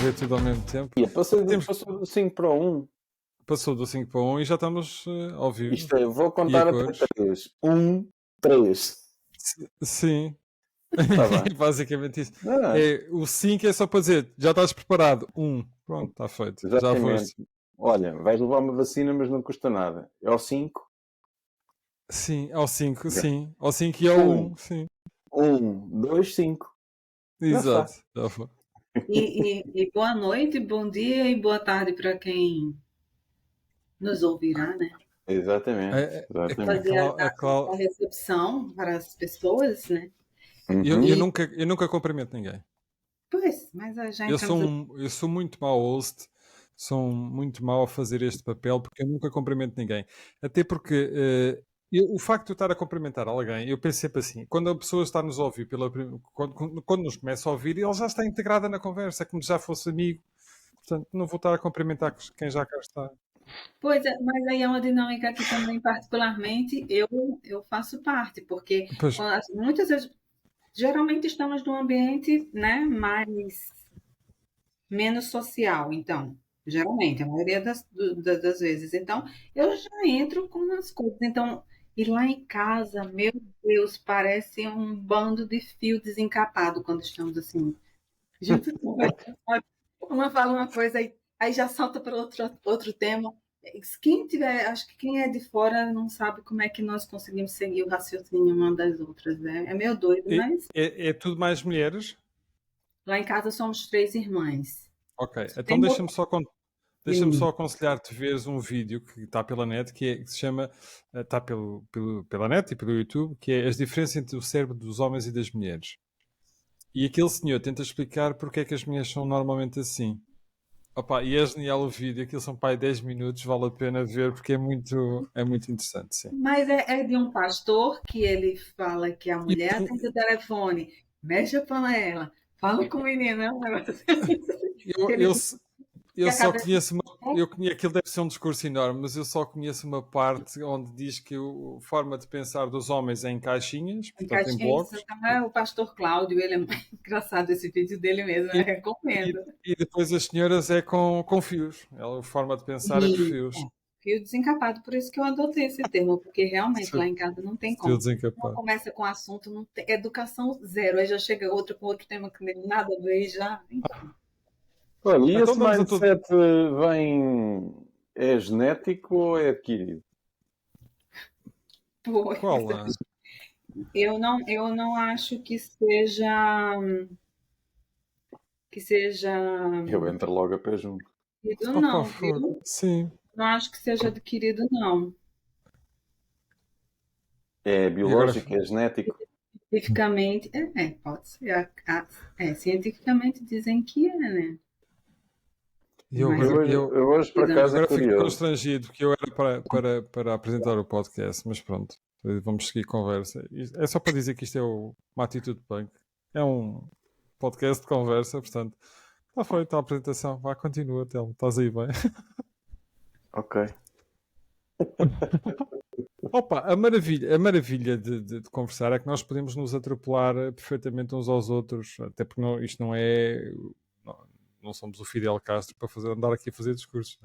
ver tudo ao mesmo tempo. Passou do 5 para o 1. Passou do 5 para 1 e já estamos ao vivo. Isto é, vou contar até 3. 1, 3. Sim. Tá bem. Basicamente isso. É. O 5 é só para dizer, já estás preparado? 1. Pronto, está feito. Exatamente. Já foste. Olha, vais levar uma vacina, mas não custa nada. É ao 5? Sim, ao 5, sim. Ao 5 e ao 1, sim. 1, 2, 5. Exato. Já foi. E boa noite, bom dia e boa tarde para quem nos ouvirá, né? Exatamente. Fazer a recepção para as pessoas, né? Eu nunca cumprimento ninguém. Pois, mas já eu sou muito mau host, sou muito mau a fazer este papel porque eu nunca cumprimento ninguém. Até porque o facto de eu estar a cumprimentar alguém, eu penso sempre assim, quando a pessoa está a nos ouvir, quando nos começa a ouvir, ele já está integrada na conversa, é como se já fosse amigo. Portanto, não vou estar a cumprimentar quem já cá está. Pois é, mas aí é uma dinâmica que também, particularmente, eu faço parte, porque muitas vezes, geralmente estamos num ambiente, né, menos social, então, geralmente, a maioria das vezes. Então, eu já entro com as coisas. Então, e lá em casa, meu Deus, parece um bando de fio desencapado quando estamos assim. Uma fala uma coisa, aí já salta para outro tema. Quem tiver, acho que quem é de fora não sabe como é que nós conseguimos seguir o raciocínio uma das outras, né? É meio doido, mas... É tudo mais mulheres? Lá em casa somos 3 irmãs. Ok, então deixa-me só aconselhar-te veres um vídeo que está pela net, que se chama, está pela net e pelo YouTube, que é as diferenças entre o cérebro dos homens e das mulheres. E aquele senhor tenta explicar porque é que as mulheres são normalmente assim. Opa, e é genial o vídeo, aquilo são 10 minutos, vale a pena ver porque é muito interessante, sim. Mas é de um pastor que ele fala que a mulher atende o telefone, mexe a panela, fala com o menino, é um negócio assim. Eu só conheço aquilo deve ser um discurso enorme, mas eu só conheço uma parte onde diz que a forma de pensar dos homens é em caixinhas, portanto em blocos. Então é o pastor Cláudio, ele é muito engraçado esse vídeo dele mesmo, eu recomendo. E depois as senhoras é com fios, a forma de pensar é por fios. Fio desencapado, por isso que eu adotei esse termo, porque realmente lá em casa não tem como. Não começa com assunto, não tem, educação zero, aí já chega outro com outro tema que nem nada a ver, já. Olha, e esse mindset é genético ou é adquirido? Pois. Qual? Eu não acho que seja. Eu entro logo a pé junto. Adquirido, não, viu? Sim. Não acho que seja adquirido, não. É biológico, é genético? Cientificamente, pode ser. Cientificamente dizem que é, né? Eu hoje, por acaso, agora fico constrangido, porque eu era para apresentar o podcast, mas pronto, vamos seguir conversa. É só para dizer que isto é uma atitude punk. É um podcast de conversa, portanto, está feita a apresentação. Vá, continua, Telmo, estás aí bem. Ok. Opa, a maravilha de conversar é que nós podemos nos atropelar perfeitamente uns aos outros, até porque isto não é... Não somos o Fidel Castro para andar aqui a fazer discursos.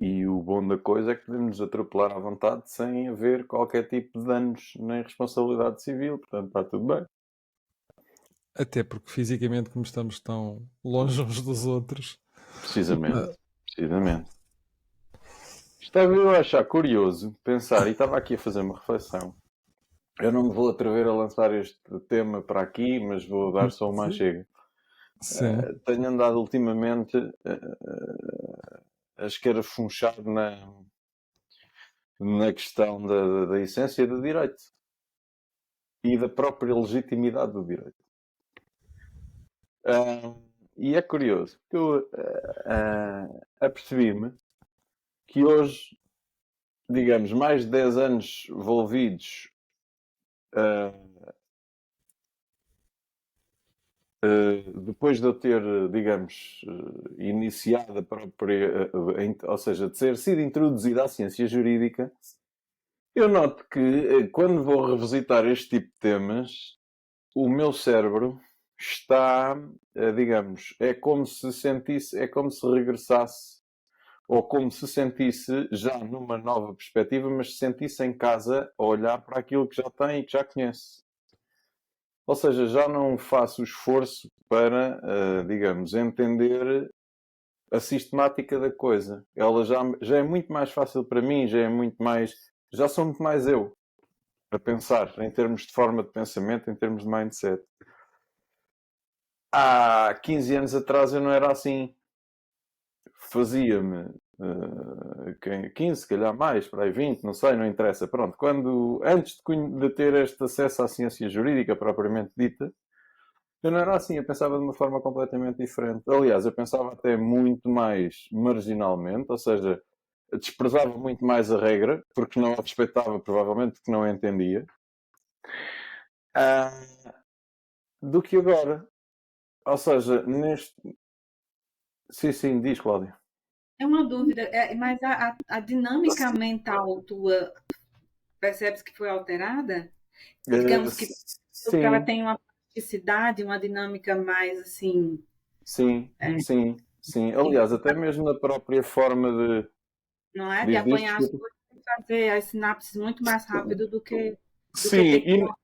E o bom da coisa é que podemos nos atropelar à vontade sem haver qualquer tipo de danos nem responsabilidade civil, portanto está tudo bem. Até porque fisicamente, como estamos tão longe uns dos outros. Precisamente. Estava eu a achar curioso pensar, e estava aqui a fazer uma reflexão. Eu não me vou atrever a lançar este tema para aqui, mas vou dar só uma chega. Tenho andado ultimamente a escarafunchar na questão da essência do direito e da própria legitimidade do direito. E é curioso, porque eu apercebi-me que hoje, digamos, mais de 10 anos envolvidos depois de eu ter, digamos, iniciado a própria, ou seja, de ter sido introduzida à ciência jurídica, eu noto que quando vou revisitar este tipo de temas, o meu cérebro está, digamos, é como se sentisse, é como se regressasse, ou como se sentisse já numa nova perspectiva, mas se sentisse em casa a olhar para aquilo que já tem e que já conhece. Ou seja, já não faço o esforço para, digamos, entender a sistemática da coisa. Ela já é muito mais fácil para mim, já sou muito mais eu a pensar, em termos de forma de pensamento, em termos de mindset. Há 15 anos atrás eu não era assim. Fazia-me 15, se calhar mais, para aí 20, não sei, não interessa. Pronto, antes de ter este acesso à ciência jurídica propriamente dita, eu não era assim, eu pensava de uma forma completamente diferente. Aliás, eu pensava até muito mais marginalmente, ou seja, desprezava muito mais a regra, porque não a respeitava, provavelmente porque não a entendia, ah, do que agora. Ou seja, neste. Sim, sim, diz, Cláudia. É uma dúvida, mas a dinâmica mental tua, percebes que foi alterada? Digamos que ela Sim, tem uma plasticidade, uma dinâmica mais assim, sim, é, sim, sim. Aliás, até mesmo na própria forma de. não é? De Diz, apanhar as desculpa. coisas e fazer as sinapses muito mais rápido do que Sim, ter que ter uma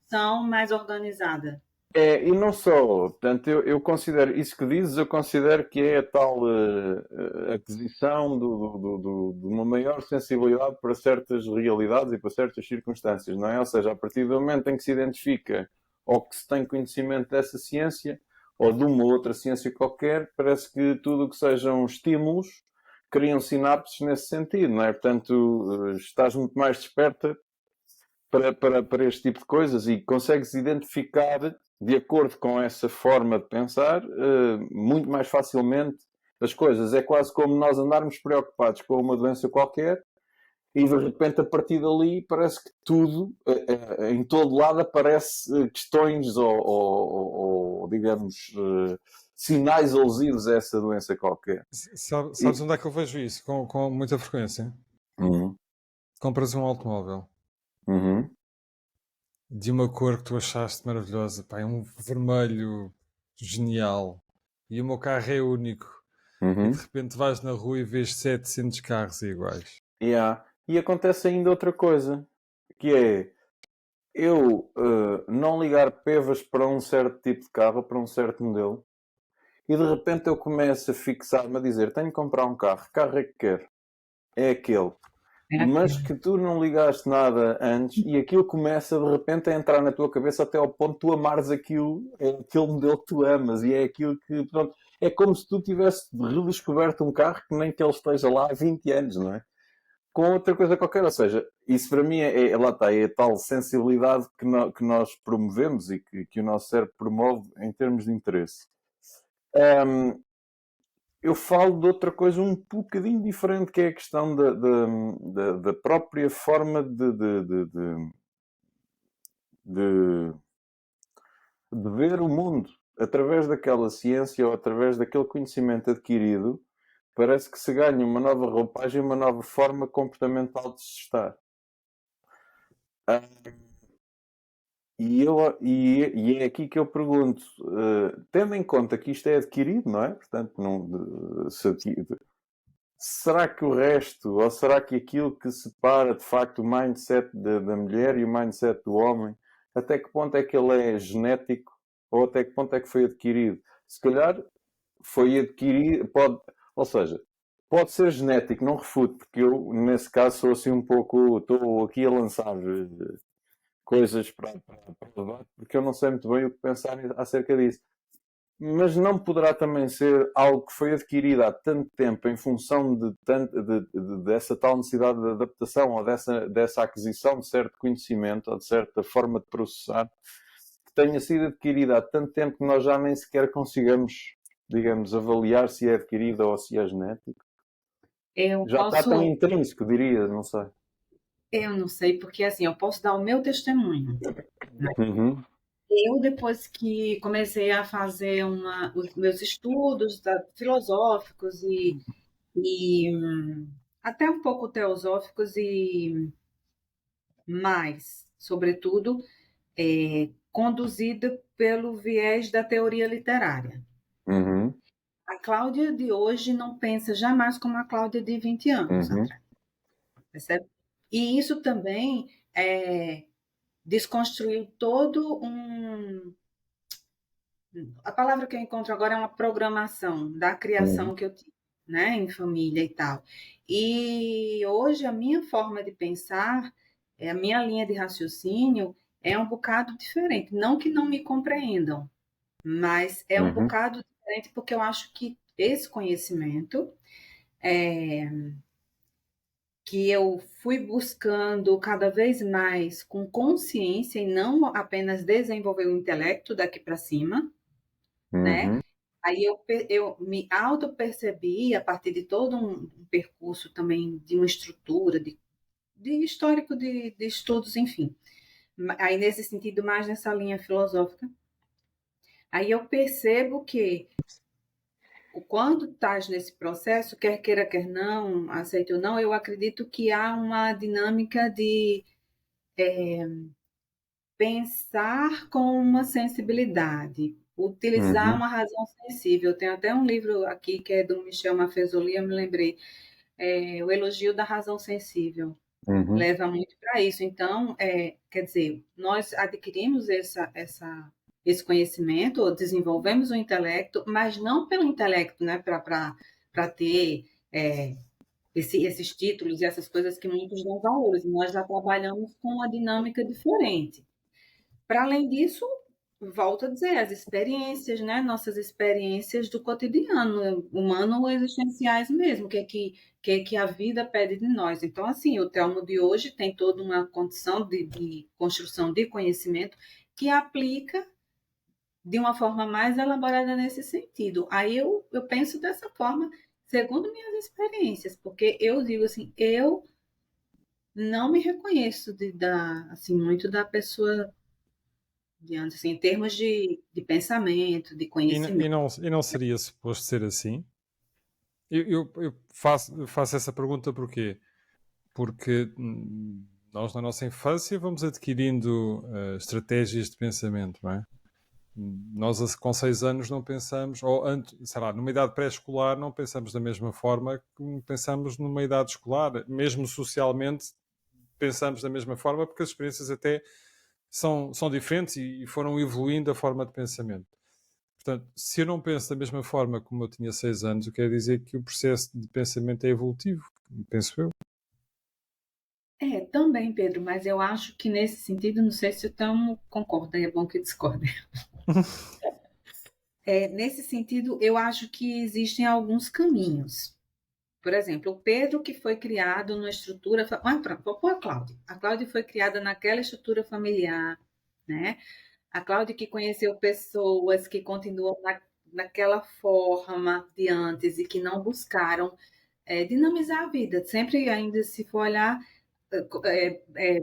ação mais organizada. e não só, portanto, eu considero, isso que dizes, eu considero que é a tal aquisição de uma maior sensibilidade para certas realidades e para certas circunstâncias, não é? Ou seja, a partir do momento em que se identifica ou que se tem conhecimento dessa ciência ou de uma outra ciência qualquer, parece que tudo o que sejam estímulos criam sinapses nesse sentido, não é? Portanto, estás muito mais desperta para este tipo de coisas e consegues identificar, de acordo com essa forma de pensar, muito mais facilmente as coisas. É quase como nós andarmos preocupados com uma doença qualquer e de repente a partir dali parece que tudo, em todo lado, aparece questões ou digamos, sinais alusivos a essa doença qualquer. Sabes onde é que eu vejo isso com muita frequência? Uhum. Compras um automóvel Uhum. de uma cor que tu achaste maravilhosa, pá, é um vermelho genial, e o meu carro é único, e de Uhum. repente vais na rua e vês 700 carros iguais. Yeah. E acontece ainda outra coisa, que é eu não ligar pevas para um certo tipo de carro, para um certo modelo, e de repente eu começo a fixar-me a dizer: tenho que comprar um carro, que carro é que quero? É aquele. É Mas aquilo. que tu não ligaste nada antes e aquilo começa de repente a entrar na tua cabeça até ao ponto de tu amares aquilo, é aquele modelo que tu amas e é aquilo que, pronto, é como se tu tivesse redescoberto um carro que nem que ele esteja lá há 20 anos, não é? Com outra coisa qualquer. Ou seja, isso para mim lá está, é a tal sensibilidade que nós promovemos e que o nosso cérebro promove em termos de interesse. Eu falo de outra coisa um bocadinho diferente, que é a questão da própria forma de ver o mundo. Através daquela ciência ou através daquele conhecimento adquirido, parece que se ganha uma nova roupagem, uma nova forma comportamental de se estar. Ah, e é aqui que eu pergunto, tendo em conta que isto é adquirido, não é? Portanto, será que o resto, ou será que aquilo que separa de facto o mindset da mulher e o mindset do homem, até que ponto é que ele é genético ou até que ponto é que foi adquirido? Se calhar foi adquirido, ou seja, pode ser genético, não refuto, porque eu, nesse caso, sou assim um pouco, estou aqui a lançar coisas para o debate, porque eu não sei muito bem o que pensar acerca disso. Mas não poderá também ser algo que foi adquirido há tanto tempo em função dessa tal necessidade de adaptação ou dessa aquisição de certo conhecimento ou de certa forma de processar, que tenha sido adquirida há tanto tempo que nós já nem sequer consigamos, digamos, avaliar se é adquirido ou se é genético. Eu Já está tão posso, intrínseco, diria, não sei. eu não sei, porque assim, eu posso dar o meu testemunho. Uhum, Eu, depois que comecei a fazer os meus estudos filosóficos e até um pouco teosóficos e mais, sobretudo, conduzida pelo viés da teoria literária. Uhum. A Cláudia de hoje não pensa jamais como a Cláudia de 20 anos atrás. Percebe? E isso também desconstruiu todo um... A palavra que eu encontro agora é uma programação da criação que eu tive, né, em família e tal. E hoje a minha forma de pensar, a minha linha de raciocínio é um bocado diferente. Não que não me compreendam, mas é um bocado diferente porque eu acho que esse conhecimento que eu fui buscando cada vez mais com consciência e não apenas desenvolver o intelecto daqui para cima, né? Aí eu me auto-percebi, a partir de todo um percurso também, de uma estrutura, de histórico de estudos, enfim. Aí, nesse sentido, mais nessa linha filosófica. Aí eu percebo que, quando estás nesse processo, quer queira, quer não, aceite ou não, eu acredito que há uma dinâmica de pensar com uma sensibilidade, utilizar uma razão sensível. Tem até um livro aqui que é do Michel Maffezoli, eu me lembrei, O Elogio da Razão Sensível. Leva muito para isso. Então, quer dizer, nós adquirimos esse conhecimento, ou desenvolvemos o intelecto, mas não pelo intelecto, né, para ter esses títulos e essas coisas que muitos dão valores. Nós já trabalhamos com uma dinâmica diferente. Para além disso, volto a dizer, as experiências, né? Nossas experiências do cotidiano, humano ou existenciais mesmo, que a vida pede de nós. Então, assim, o Telmo de hoje tem toda uma condição de construção de conhecimento que aplica de uma forma mais elaborada nesse sentido. Aí eu penso dessa forma, segundo minhas experiências, porque eu digo assim, eu não me reconheço assim, muito da pessoa de antes, assim, em termos de pensamento, de conhecimento. E não seria suposto ser assim? Eu faço essa pergunta porquê? Porque nós, na nossa infância, vamos adquirindo estratégias de pensamento, não é? Nós, com 6 anos, não pensamos, ou sei lá, numa idade pré-escolar, não pensamos da mesma forma como pensamos numa idade escolar. Mesmo socialmente, pensamos da mesma forma, porque as experiências até são diferentes e foram evoluindo a forma de pensamento. Portanto, se eu não penso da mesma forma como eu tinha 6 anos, eu quero dizer que o processo de pensamento é evolutivo, penso eu. Também, Pedro, mas eu acho que nesse sentido, não sei se o Tamo concorda, é bom que discorde. Nesse sentido, eu acho que existem alguns caminhos. Por exemplo, o Pedro, que foi criado numa estrutura... Vou pôr a Cláudia. A Cláudia foi criada naquela estrutura familiar, né? A Cláudia que conheceu pessoas que continuam naquela forma de antes e que não buscaram dinamizar a vida. Sempre, ainda se for olhar,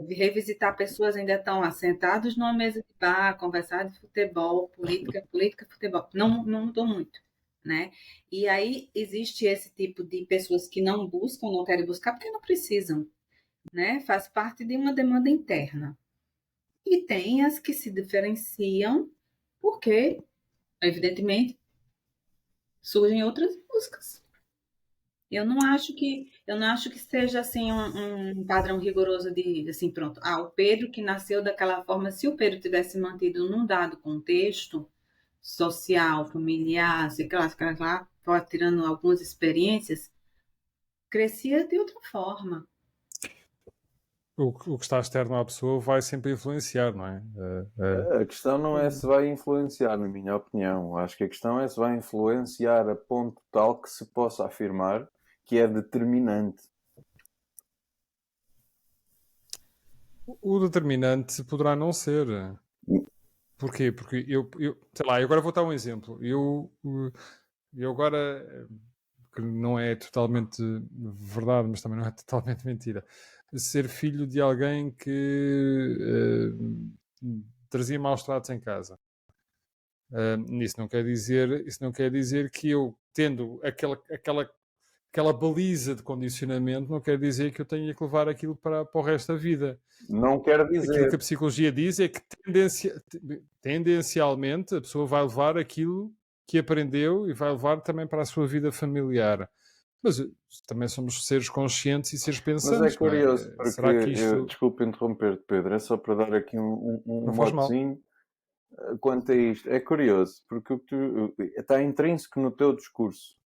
revisitar pessoas ainda estão assentados numa mesa de bar, conversar de futebol, política, futebol. Não mudou muito, né? E aí existe esse tipo de pessoas que não buscam, não querem buscar porque não precisam, né? Faz parte de uma demanda interna. E tem as que se diferenciam porque, evidentemente, surgem outras buscas. Eu não acho que seja assim um padrão rigoroso de assim, pronto. O Pedro que nasceu daquela forma, se o Pedro tivesse mantido num dado contexto social, familiar, sei lá, tirando algumas experiências, crescia de outra forma. O que está externo à pessoa vai sempre influenciar, não é? A questão não é se vai influenciar, na minha opinião. Acho que a questão é se vai influenciar a ponto tal que se possa afirmar que é determinante. O determinante poderá não ser. Porquê? Porque sei lá, agora vou dar um exemplo. Eu agora, que não é totalmente verdade, mas também não é totalmente mentira, ser filho de alguém que trazia maus tratos em casa. Isso não quer dizer que eu, tendo aquela aquela baliza de condicionamento não quer dizer que eu tenha que levar aquilo para o resto da vida. Não quer Aquilo dizer. que a psicologia diz é que tendencialmente a pessoa vai levar aquilo que aprendeu e vai levar também para a sua vida familiar. Mas também somos seres conscientes e seres Mas pensantes, é curioso, não é? porque Será que isto... desculpe interromper-te, Pedro, é só para dar aqui um Não faz mal. motezinho quanto a isto. É curioso, porque está intrínseco no teu discurso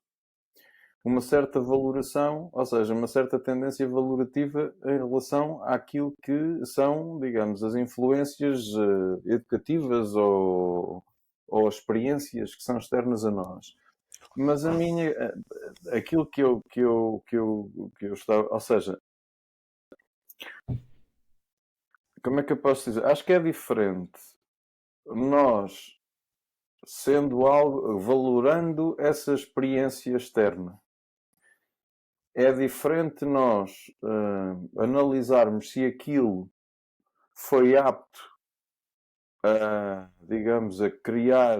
uma certa valoração, ou seja, uma certa tendência valorativa em relação àquilo que são, digamos, as influências educativas ou experiências que são externas a nós. Mas aquilo que eu estava, ou seja, como é que eu posso dizer? Acho que é diferente nós sendo algo, valorando essa experiência externa. É diferente nós analisarmos se aquilo foi apto a, digamos, a criar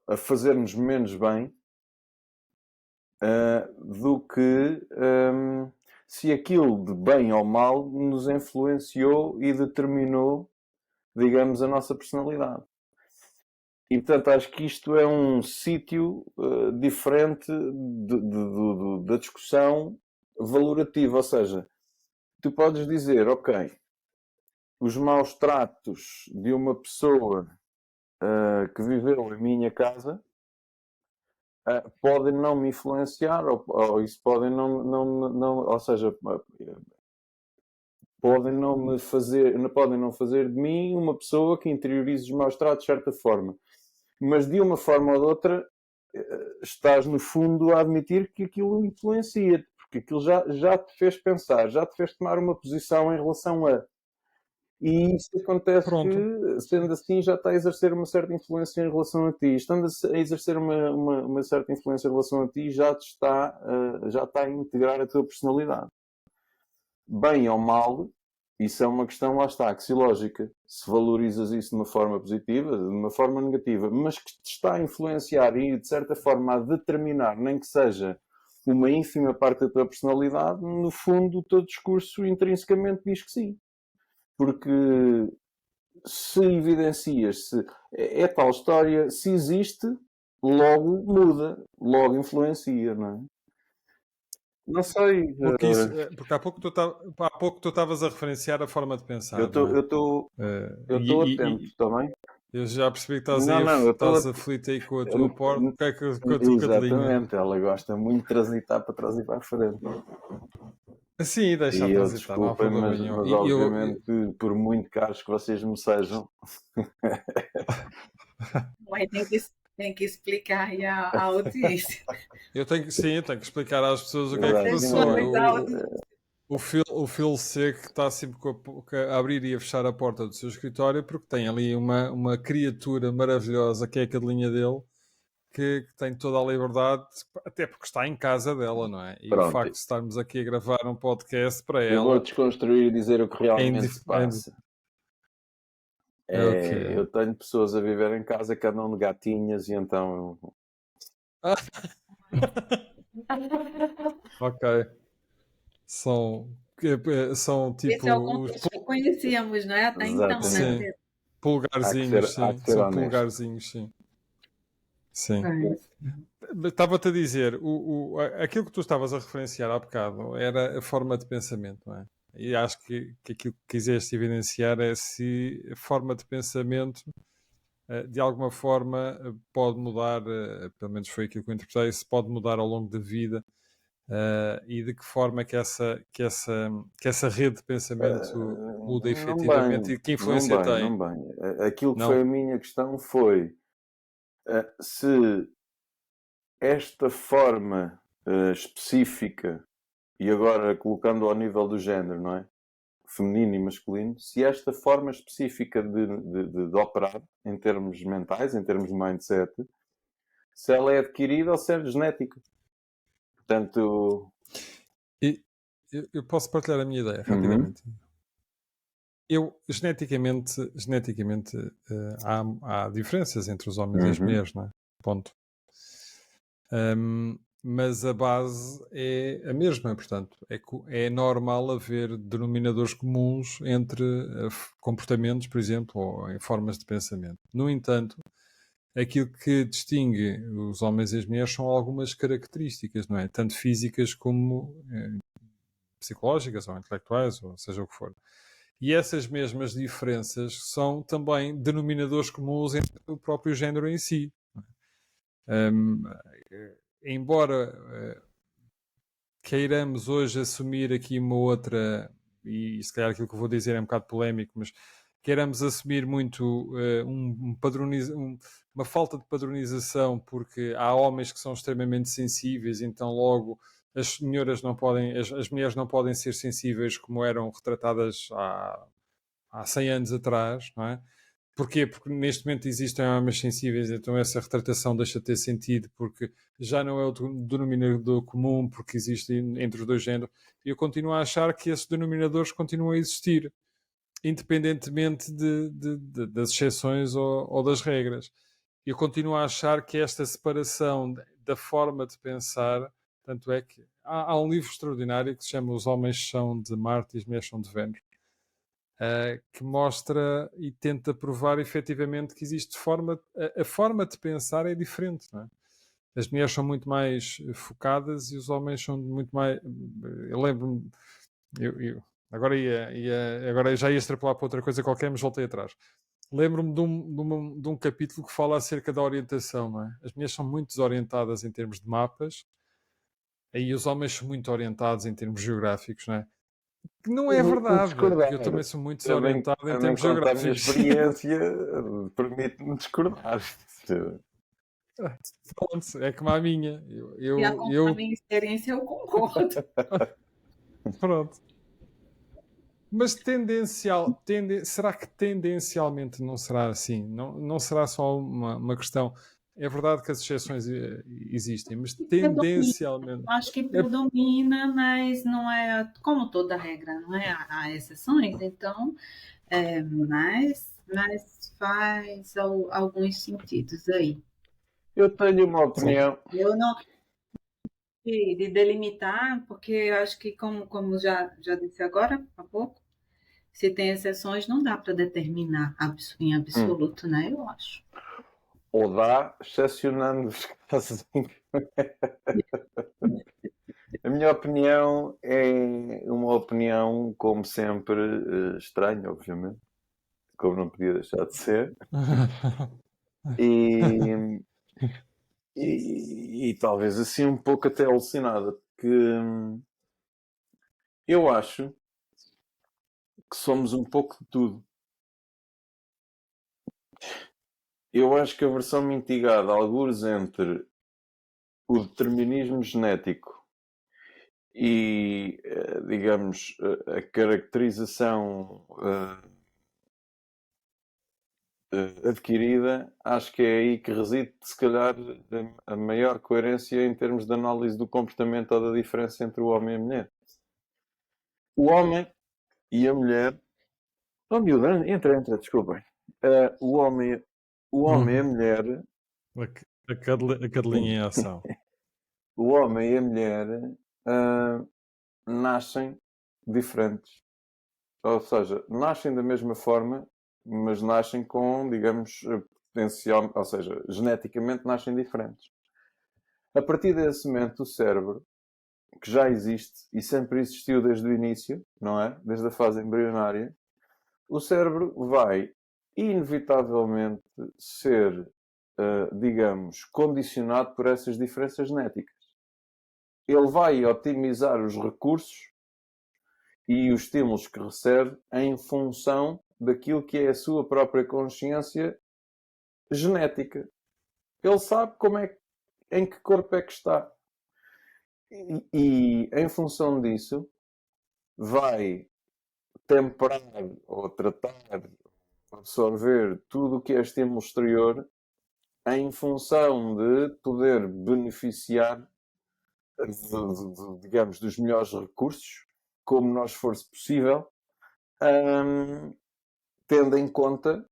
a fazer-nos menos bem do que se aquilo de bem ou mal nos influenciou e determinou, digamos, a nossa personalidade. E, portanto, acho que isto é um sítio diferente da discussão valorativa. Ou seja, tu podes dizer, ok, os maus tratos de uma pessoa que viveu em minha casa podem não me influenciar, ou isso podem não, ou seja, podem não fazer de mim uma pessoa que interiorize os maus tratos de certa forma. Mas de uma forma ou de outra estás no fundo a admitir que aquilo influencia-te, porque aquilo já te fez pensar, já te fez tomar uma posição em relação a. E isso acontece que, sendo assim, já está a exercer uma certa influência em relação a ti. Estando a exercer uma certa influência em relação a ti, já está a integrar a tua personalidade. Bem ou mal, isso é uma questão, lá está, axiológica. Se valorizas isso de uma forma positiva, de uma forma negativa, mas que te está a influenciar e, de certa forma, a determinar, nem que seja uma ínfima parte da tua personalidade, no fundo, o teu discurso intrinsecamente diz que sim. Porque se evidencias, é tal história, se existe, logo muda, logo influencia, não é? Não sei. Porque há pouco tu estavas a referenciar a forma de pensar. Eu estou atento, está bem? Eu já percebi que estás aflito aí com a tua porta, com a tua cadelinha. Exatamente, ela gosta muito de transitar para trás e para a frente. Sim, deixa a transitar, não há problema nenhum. Mas obviamente, por muito caros que vocês me sejam... Mas tem que explicar aí a audiência. Eu tenho que explicar às pessoas o que é que passou. O Phil C que está sempre a abrir e a fechar a porta do seu escritório porque tem ali uma criatura maravilhosa que é a cadelinha dele que tem toda a liberdade, até porque está em casa dela, não é? E pronto, o facto de estarmos aqui a gravar um podcast para ela... Eu vou desconstruir e dizer o que realmente se passa. Okay. Eu tenho pessoas a viver em casa que andam de gatinhas e então... Ok. São tipo... Esse é o que conhecíamos, não é? Até então, sim. né? Pulgarzinhos, sim. São pulgarzinhos, sim. Sim. Estava-te a dizer, aquilo que tu estavas a referenciar há bocado era a forma de pensamento, não é? E acho que aquilo que quiseste evidenciar é se a forma de pensamento de alguma forma pode mudar, pelo menos foi aquilo que eu interpretei, se pode mudar ao longo da vida e de que forma que essa rede de pensamento muda efetivamente e que influência tem. Não bem. Aquilo que foi a minha questão foi se esta forma específica, e agora colocando ao nível do género, não é? Feminino e masculino, se esta forma específica de operar em termos mentais, em termos de mindset, se ela é adquirida ou se é genética. Portanto... Eu posso partilhar a minha ideia rapidamente. Eu, geneticamente há diferenças entre os homens e as mulheres, não é? Ponto. Mas a base é a mesma, portanto, é normal haver denominadores comuns entre comportamentos, por exemplo, ou em formas de pensamento. No entanto, aquilo que distingue os homens e as mulheres são algumas características, não é? Tanto físicas como psicológicas ou intelectuais, ou seja o que for. E essas mesmas diferenças são também denominadores comuns entre o próprio género em si. Embora queiramos hoje assumir aqui uma outra, e se calhar aquilo que eu vou dizer é um bocado polémico, mas queiramos assumir muito uma falta de padronização, porque há homens que são extremamente sensíveis, então logo as senhoras não podem, as mulheres não podem ser sensíveis como eram retratadas há 100 anos atrás, não é? Porquê? Porque neste momento existem homens sensíveis, então essa retratação deixa de ter sentido, porque já não é o denominador comum, porque existe entre os dois géneros. E eu continuo a achar que esses denominadores continuam a existir, independentemente das exceções ou das regras. Eu continuo a achar que esta separação da forma de pensar, tanto é que há um livro extraordinário que se chama Os Homens São de Marte e as Mulheres São de Vênus, que mostra e tenta provar efetivamente que existe a forma de pensar é diferente, não é? As mulheres são muito mais focadas e os homens são muito mais. Eu lembro-me, agora agora já ia extrapolar para outra coisa qualquer, mas voltei atrás. Lembro-me de um capítulo que fala acerca da orientação, não é? As mulheres são muito desorientadas em termos de mapas, aí os homens são muito orientados em termos geográficos, não é? Que não é verdade, porque eu também sou muito desorientado em termos contar a minha geográficos. experiência permite-me discordar. Pronto, é como a minha. E a minha experiência, eu concordo. Pronto. Mas será que tendencialmente não será assim? Não será só uma questão. É verdade que as exceções existem, mas tendencialmente. Acho que predomina, mas não é como toda regra, não é? Há exceções, então, mas faz alguns sentidos aí. Eu tenho uma opinião. Eu não de delimitar, porque eu acho que, como já disse agora há pouco, se tem exceções, não dá para determinar em absoluto, né? Eu acho. Ou dá, excepcionando os casos em que... A minha opinião é uma opinião, como sempre, estranha, obviamente, como não podia deixar de ser, e talvez assim um pouco até alucinada, porque eu acho que somos um pouco de tudo. Eu acho que a versão mitigada, algures entre o determinismo genético e, digamos, a caracterização adquirida, acho que é aí que reside, se calhar, a maior coerência em termos de análise do comportamento ou da diferença entre o homem e a mulher. O homem e a mulher. Oh, miúda, entra, desculpem. O homem e a mulher. A cadelinha em ação. O homem e a mulher nascem diferentes. Ou seja, nascem da mesma forma, mas nascem com, digamos, potencial, ou seja, geneticamente nascem diferentes. A partir desse momento, o cérebro, que já existe e sempre existiu desde o início, não é? Desde a fase embrionária, o cérebro vai inevitavelmente ser, digamos, condicionado por essas diferenças genéticas. Ele vai otimizar os recursos e os estímulos que recebe em função daquilo que é a sua própria consciência genética. Ele sabe em que corpo é que está. E em função disso, vai temperar ou tratar, absorver tudo o que é estímulo exterior em função de poder beneficiar, digamos, dos melhores recursos, como nós for possível, tendo em conta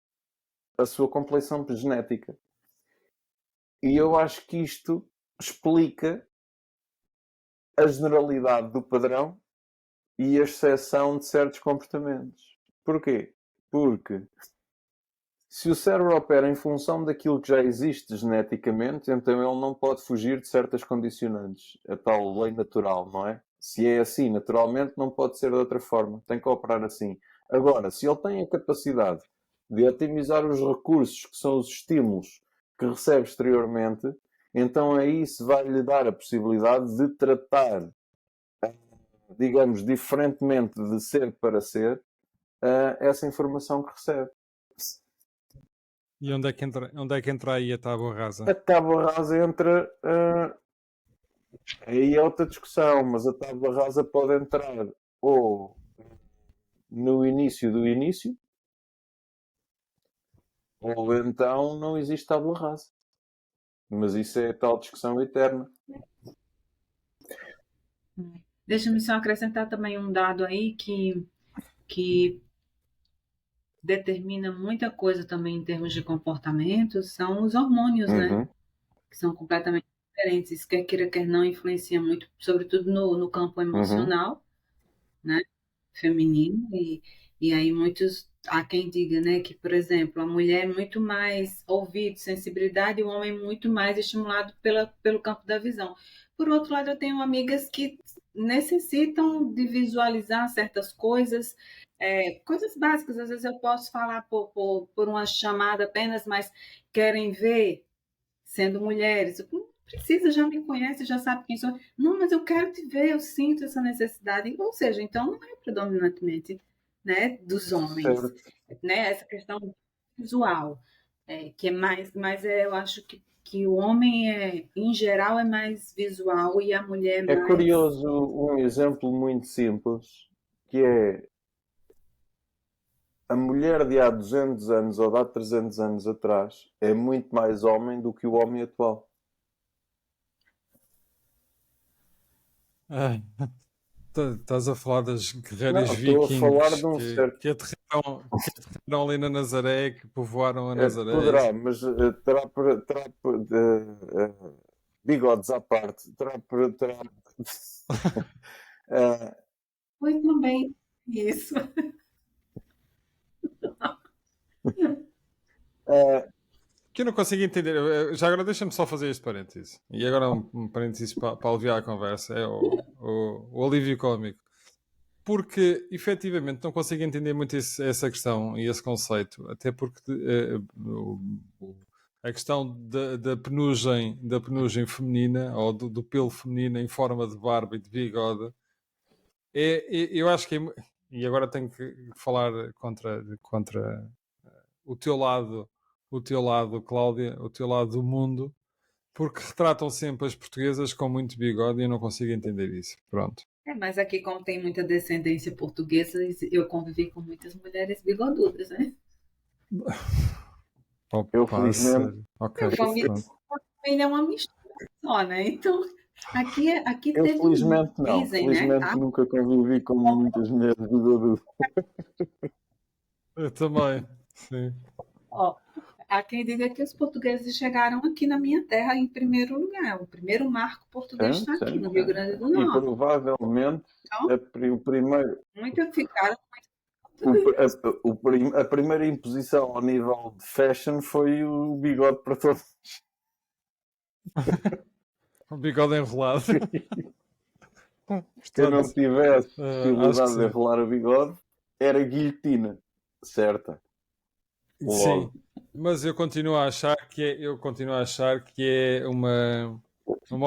a sua complexão genética. E eu acho que isto explica a generalidade do padrão e a exceção de certos comportamentos. Porquê? Porque se o cérebro opera em função daquilo que já existe geneticamente, então ele não pode fugir de certas condicionantes. A tal lei natural, não é? Se é assim, naturalmente, não pode ser de outra forma. Tem que operar assim. Agora, se ele tem a capacidade de otimizar os recursos, que são os estímulos que recebe exteriormente, então aí se vai-lhe dar a possibilidade de tratar, digamos, diferentemente de ser para ser, essa informação que recebe. E onde é que entra aí a tábua rasa? A tábua rasa entra. Aí é outra discussão, mas a tábua rasa pode entrar ou no início do início, ou então não existe tábua rasa. Mas isso é tal discussão eterna. Deixa-me só acrescentar também um dado aí que determina muita coisa também em termos de comportamento, são os hormônios, né? Que são completamente diferentes. Isso, quer queira, quer não, influencia muito, sobretudo no campo emocional, né? Feminino. E aí há quem diga, né, que, por exemplo, a mulher é muito mais ouvido, sensibilidade, e o homem é muito mais estimulado pelo campo da visão. Por outro lado, eu tenho amigas que necessitam de visualizar certas coisas, coisas básicas. Às vezes eu posso falar por uma chamada apenas, mas querem ver, sendo mulheres. Não precisa, já me conhece, já sabe quem sou. Não, mas eu quero te ver, eu sinto essa necessidade. Ou seja, então não é predominantemente, né, dos homens, Certo. né, essa questão visual, que é mais eu acho que o homem em geral é mais visual e a mulher É mais. curioso um exemplo muito simples, que é a mulher de há 200 anos ou de há 300 anos atrás é muito mais homem do que o homem atual. Ai, estás a falar das guerreiras Não, estou a falar vikings de um certo. que aterraram ali na Nazaré, que povoaram a Nazaré. Poderá, mas bigodes à parte, Pois também, isso. Que eu não consigo entender. Já agora deixa-me só fazer este parênteses. E agora um parênteses para aliviar a conversa. É o alívio cómico. Porque, efetivamente, não consigo entender muito essa questão e esse conceito. Até porque a questão da penugem feminina, ou do pelo feminino em forma de barba e de bigode, eu acho que e agora tenho que falar contra o teu lado, Cláudia, o teu lado do mundo, porque retratam sempre as portuguesas com muito bigode e eu não consigo entender isso. Pronto. Mas aqui, como tem muita descendência portuguesa, eu convivi com muitas mulheres bigodudas, né? Eu felizmente. Ok, A família é uma mistura só, né? Então, aqui Eu teve felizmente não. dizem, né? Felizmente nunca convivi com muitas mulheres bigodudas. Eu também, sim. Ó, há quem diga que os portugueses chegaram aqui na minha terra em primeiro lugar. O primeiro marco português está aqui, no Rio Grande do E Norte. provavelmente Então, o primeiro. muitos ficaram. A primeira imposição ao nível de fashion foi o bigode para todos. O bigode enrolado. Se eu não tivesse possibilidade de sim. enrolar o bigode, era guilhotina. Certa. Sim, mas eu continuo a achar que é uma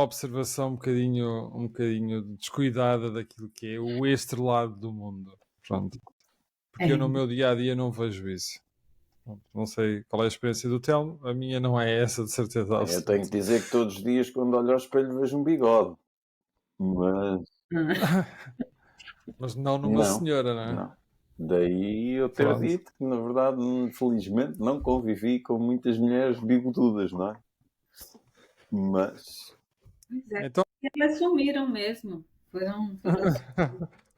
observação um bocadinho descuidada daquilo que é o estrelado do mundo. Pronto. Porque eu no meu dia a dia não vejo isso. Não sei qual é a experiência do Telmo, a minha não é essa, de certeza absoluta. Eu tenho que dizer que todos os dias, quando olho ao espelho, vejo um bigode. Mas não numa senhora, não é? Não. Daí eu ter dito que, na verdade, felizmente, não convivi com muitas mulheres bigodudas, não é? Mas. Pois é. Então... elas sumiram mesmo.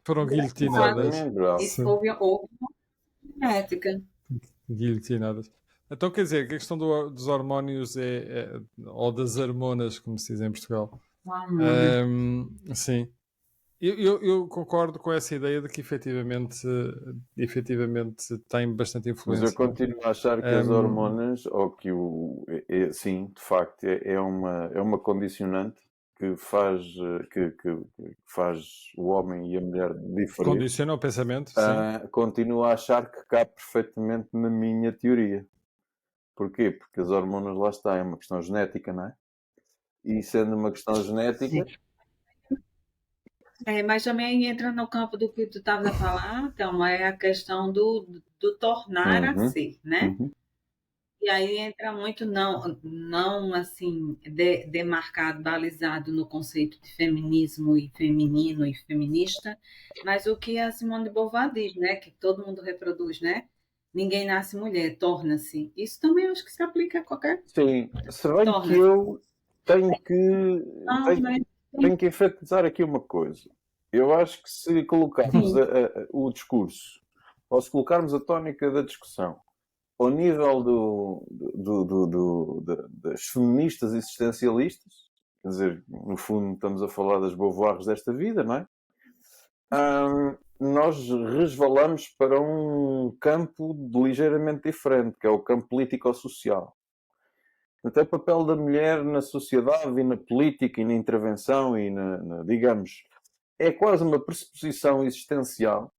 Foram guilhotinadas. Houve uma ética. Guilhotinadas. Então, quer dizer, que a questão dos hormónios ou das hormonas, como se diz em Portugal. Sim. Eu concordo com essa ideia de que efetivamente tem bastante Mas eu influência. continuo a achar que as hormonas, ou que sim, de facto, é uma condicionante que faz o homem e a mulher diferir. Condiciona o pensamento, sim. Continuo a achar que cabe perfeitamente na minha teoria. Porquê? Porque as hormonas, lá está, é uma questão genética, não é? E sendo uma questão genética... Mas também entra no campo do que tu estava a falar, então, é a questão do tornar a ser, né? E aí entra muito não assim, demarcado, balizado no conceito de feminismo e feminino e feminista, mas o que a Simone de Beauvoir diz, né? Que todo mundo reproduz, né? Ninguém nasce mulher, torna-se. Isso também eu acho que se aplica a qualquer... Sim, se bem que eu tenho que enfatizar aqui uma coisa. Eu acho que se colocarmos o discurso, ou se colocarmos a tónica da discussão ao nível das feministas existencialistas, quer dizer, no fundo estamos a falar das Beauvoirs desta vida, não é? Nós resvalamos para um campo ligeiramente diferente, que é o campo político-social. Até o papel da mulher na sociedade e na política e na intervenção e digamos, é quase uma pressuposição existencial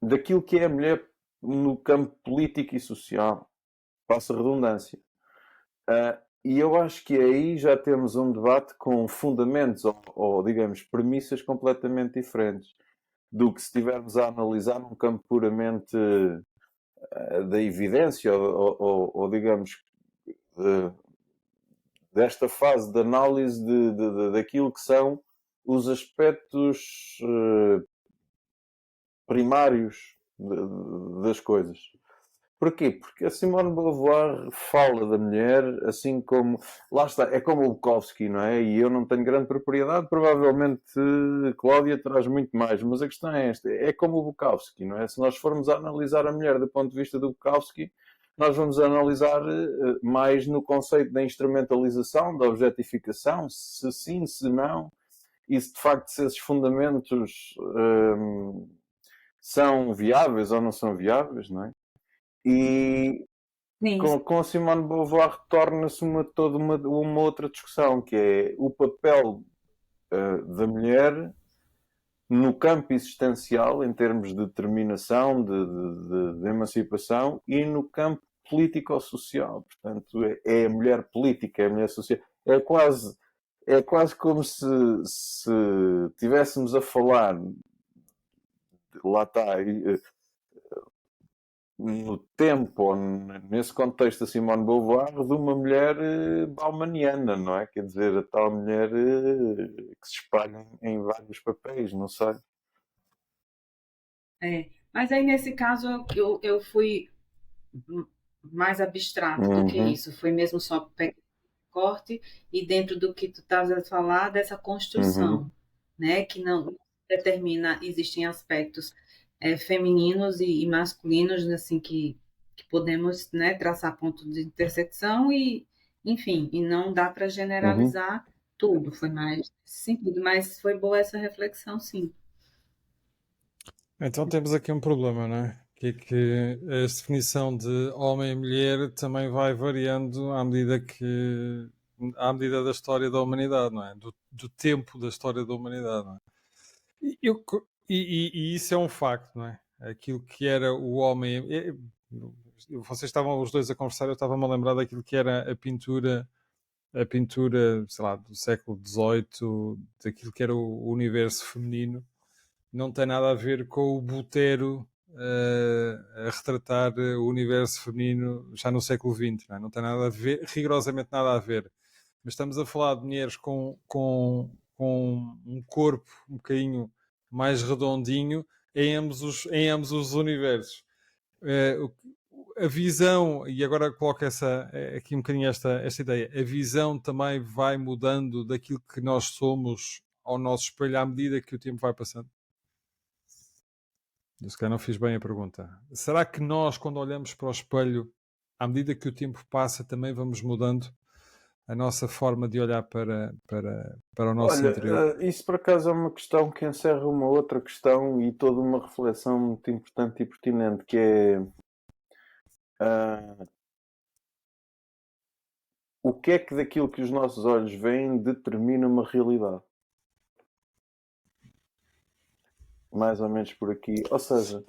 daquilo que é a mulher no campo político e social. Passa a redundância. E eu acho que aí já temos um debate com fundamentos ou, digamos, premissas completamente diferentes do que se estivermos a analisar num campo puramente da evidência ou digamos, desta fase de análise daquilo que são os aspectos primários das coisas. Porquê? Porque a Simone de Beauvoir fala da mulher assim como... Lá está, é como o Bukowski, não é? E eu não tenho grande propriedade, provavelmente Cláudia traz muito mais, mas a questão é esta, é como o Bukowski, não é? Se nós formos a analisar a mulher do ponto de vista do Bukowski, nós vamos analisar mais no conceito da instrumentalização, da objetificação, se sim, se não, e se de facto se esses fundamentos são viáveis ou não são viáveis, não é? E com a Simone de Beauvoir torna-se toda uma outra discussão, que é o papel da mulher no campo existencial, em termos de determinação, de emancipação, e no campo político-social. Portanto, é a mulher política, é a mulher social. É quase como se tivéssemos a falar, lá está, no tempo, ou nesse contexto da Simone de Beauvoir, de uma mulher baumaniana, não é? Quer dizer, a tal mulher que se espalha em vários papéis, não sei. Mas aí nesse caso eu fui mais abstrato do que isso, foi mesmo só corte e dentro do que tu estás a falar dessa construção, né? Que não determina, existem aspectos femininos e masculinos, assim, que podemos, né, traçar ponto de intersecção e, enfim, e não dá para generalizar tudo, foi mais nesse sentido, mas foi boa essa reflexão, sim. Então temos aqui um problema, não é? Que é que a definição de homem e mulher também vai variando à medida da história da humanidade, não é? Do tempo da história da humanidade, não é? E isso é um facto, não é? Aquilo que era o homem... Vocês estavam os dois a conversar, eu estava-me a lembrar daquilo que era a pintura, sei lá, do século XVIII, daquilo que era o universo feminino. Não tem nada a ver com o Butero a retratar o universo feminino já no século XX, não é? Não tem nada a ver, rigorosamente nada a ver. Mas estamos a falar de mulheres com um corpo um bocadinho mais redondinho em ambos os universos. A visão, e agora coloco aqui um bocadinho esta ideia, a visão também vai mudando daquilo que nós somos ao nosso espelho à medida que o tempo vai passando. Eu se calhar não fiz bem a pergunta. Será que nós, quando olhamos para o espelho, à medida que o tempo passa, também vamos mudando a nossa forma de olhar para o nosso Olha, interior? isso por acaso é uma questão que encerra uma outra questão e toda uma reflexão muito importante e pertinente, que é ah, o que é que daquilo que os nossos olhos veem determina uma realidade? Mais ou menos por aqui. Ou seja,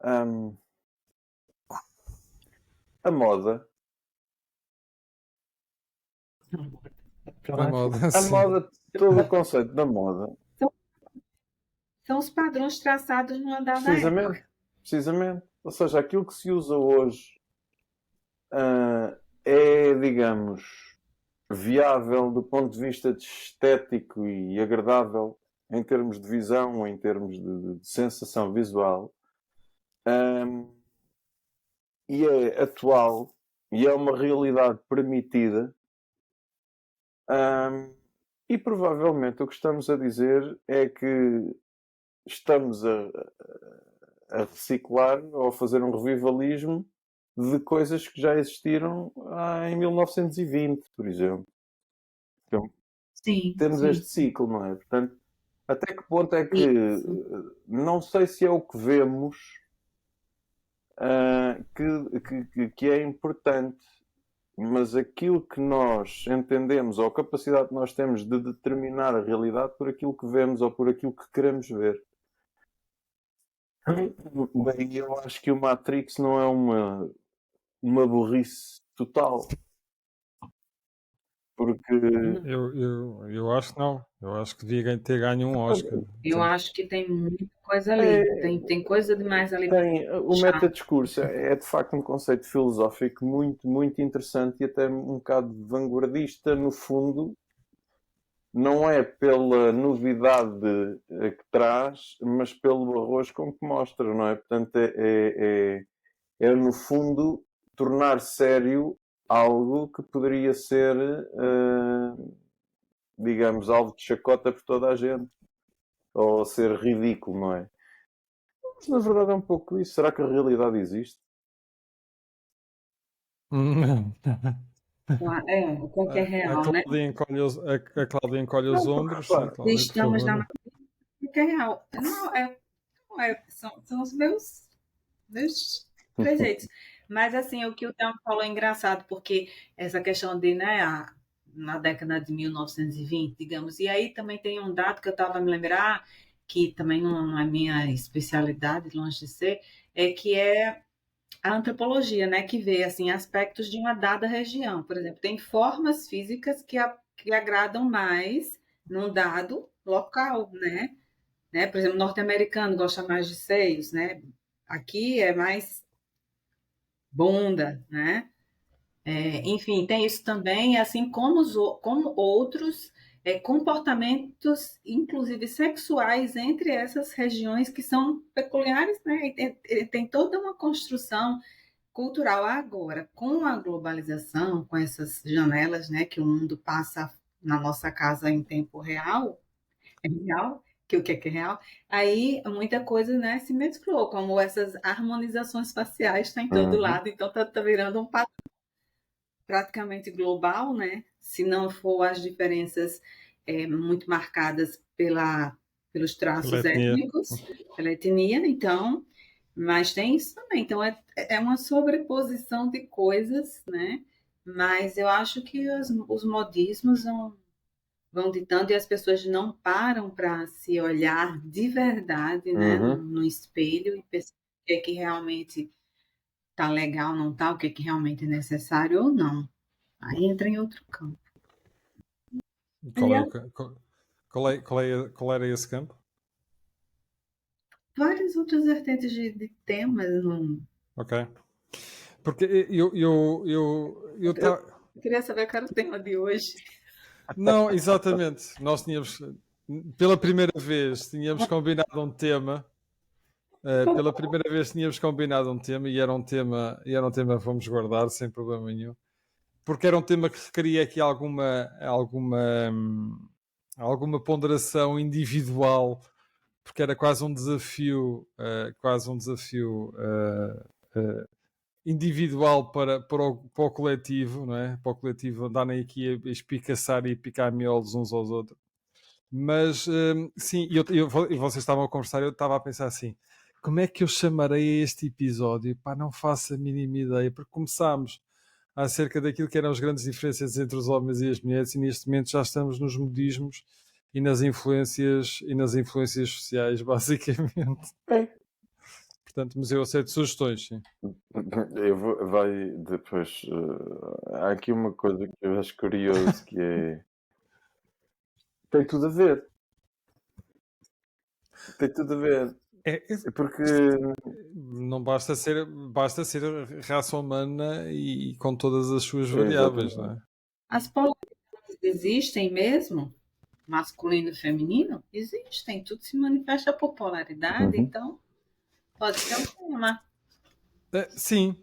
ahm, a moda, A moda, a sim. moda, todo o conceito da moda, São os padrões traçados numa dada precisamente, época. precisamente. Ou seja, aquilo que se usa hoje é, digamos, viável do ponto de vista de estético e agradável em termos de visão, em termos de sensação visual, e é atual e é uma realidade permitida. E provavelmente o que estamos a dizer é que estamos a reciclar ou a fazer um revivalismo de coisas que já existiram em 1920, por exemplo. Então, Sim, temos sim, este sim. ciclo, não é? Portanto, até que ponto é que Isso. não sei se é o que vemos que é importante, mas aquilo que nós entendemos ou a capacidade que nós temos de determinar a realidade por aquilo que vemos ou por aquilo que queremos ver. Bem, eu acho que o Matrix não é uma burrice total, porque Eu acho que não. Eu acho que devia ter ganho um Oscar. Eu acho que tem muita coisa ali. é, Tem coisa demais ali para o puxar. metadiscurso é de facto um conceito filosófico muito, muito interessante e até um bocado vanguardista, no fundo, não é pela novidade que traz, mas pelo arroz com que mostra, não é? Portanto, no fundo, tornar sério algo que poderia ser, digamos, alvo de chacota por toda a gente, ou ser ridículo, não é? Mas na verdade é um pouco isso. Será que a realidade existe? O que é A real, né? Cláudia encolhe os Não, ombros. Sim, Repara, Cláudia, por estamos na favor. maioria que é real. Não é, são os meus trejeitos. Mas assim, o que o Telmo falou é engraçado, porque essa questão de, né, na década de 1920, digamos, e aí também tem um dado que eu estava a me lembrar, que também não é minha especialidade, longe de ser, que é a antropologia, né, que vê assim aspectos de uma dada região. Por exemplo, tem formas físicas que agradam mais num dado local, né? Por exemplo, norte-americano gosta mais de seios, né? Aqui é mais bunda, né? Enfim, tem isso também, assim como, como outros comportamentos, inclusive sexuais, entre essas regiões que são peculiares, né? E tem toda uma construção cultural. Agora, com a globalização, com essas janelas, né, que o mundo passa na nossa casa em tempo real, é real, que o que é real, aí muita coisa, né, se mesclou, como essas harmonizações faciais está em todo uhum, lado, então está virando um padrão praticamente global, né? Se não for as diferenças muito marcadas pelos Pela traços etnia. étnicos, pela etnia, então, mas tem isso também. Então, é uma sobreposição de coisas, né? Mas eu acho que os modismos vão ditando e as pessoas não param para se olhar de verdade, né, uhum. no espelho e perceber o que é que realmente tá legal, não tá, o que é que realmente é necessário ou não. Aí entra em outro campo. Qual, é o, Aliás, ca- qual era esse campo? várias outras vertentes de temas. Não... Ok. Porque eu Eu tá. queria saber qual era o tema de hoje. Não, exatamente. Nós tínhamos, pela primeira vez, tínhamos combinado um tema. Pela primeira vez tínhamos combinado um tema e era um tema que vamos guardar sem problema nenhum. Porque era um tema que requeria aqui alguma ponderação individual porque era quase um desafio, individual para o coletivo, não é? Para o coletivo andarem aqui a espicaçar e picar miolos uns aos outros. Mas, sim, e vocês estavam a conversar, eu estava a pensar assim, como é que eu chamarei a este episódio? Pá, não faço a mínima ideia, porque começámos acerca daquilo que eram as grandes diferenças entre os homens e as mulheres, e neste momento já estamos nos modismos e nas influências sociais, basicamente. Portanto, mas eu aceito sugestões, sim. Vai depois. Há aqui uma coisa que eu acho curioso que é. Tem tudo a ver. Tem tudo a ver. Porque não basta ser raça humana e com todas as suas variáveis, não é? As polaridades existem mesmo? Masculino e feminino? Existem, tudo se manifesta por polaridade, então pode ser um tema. Sim,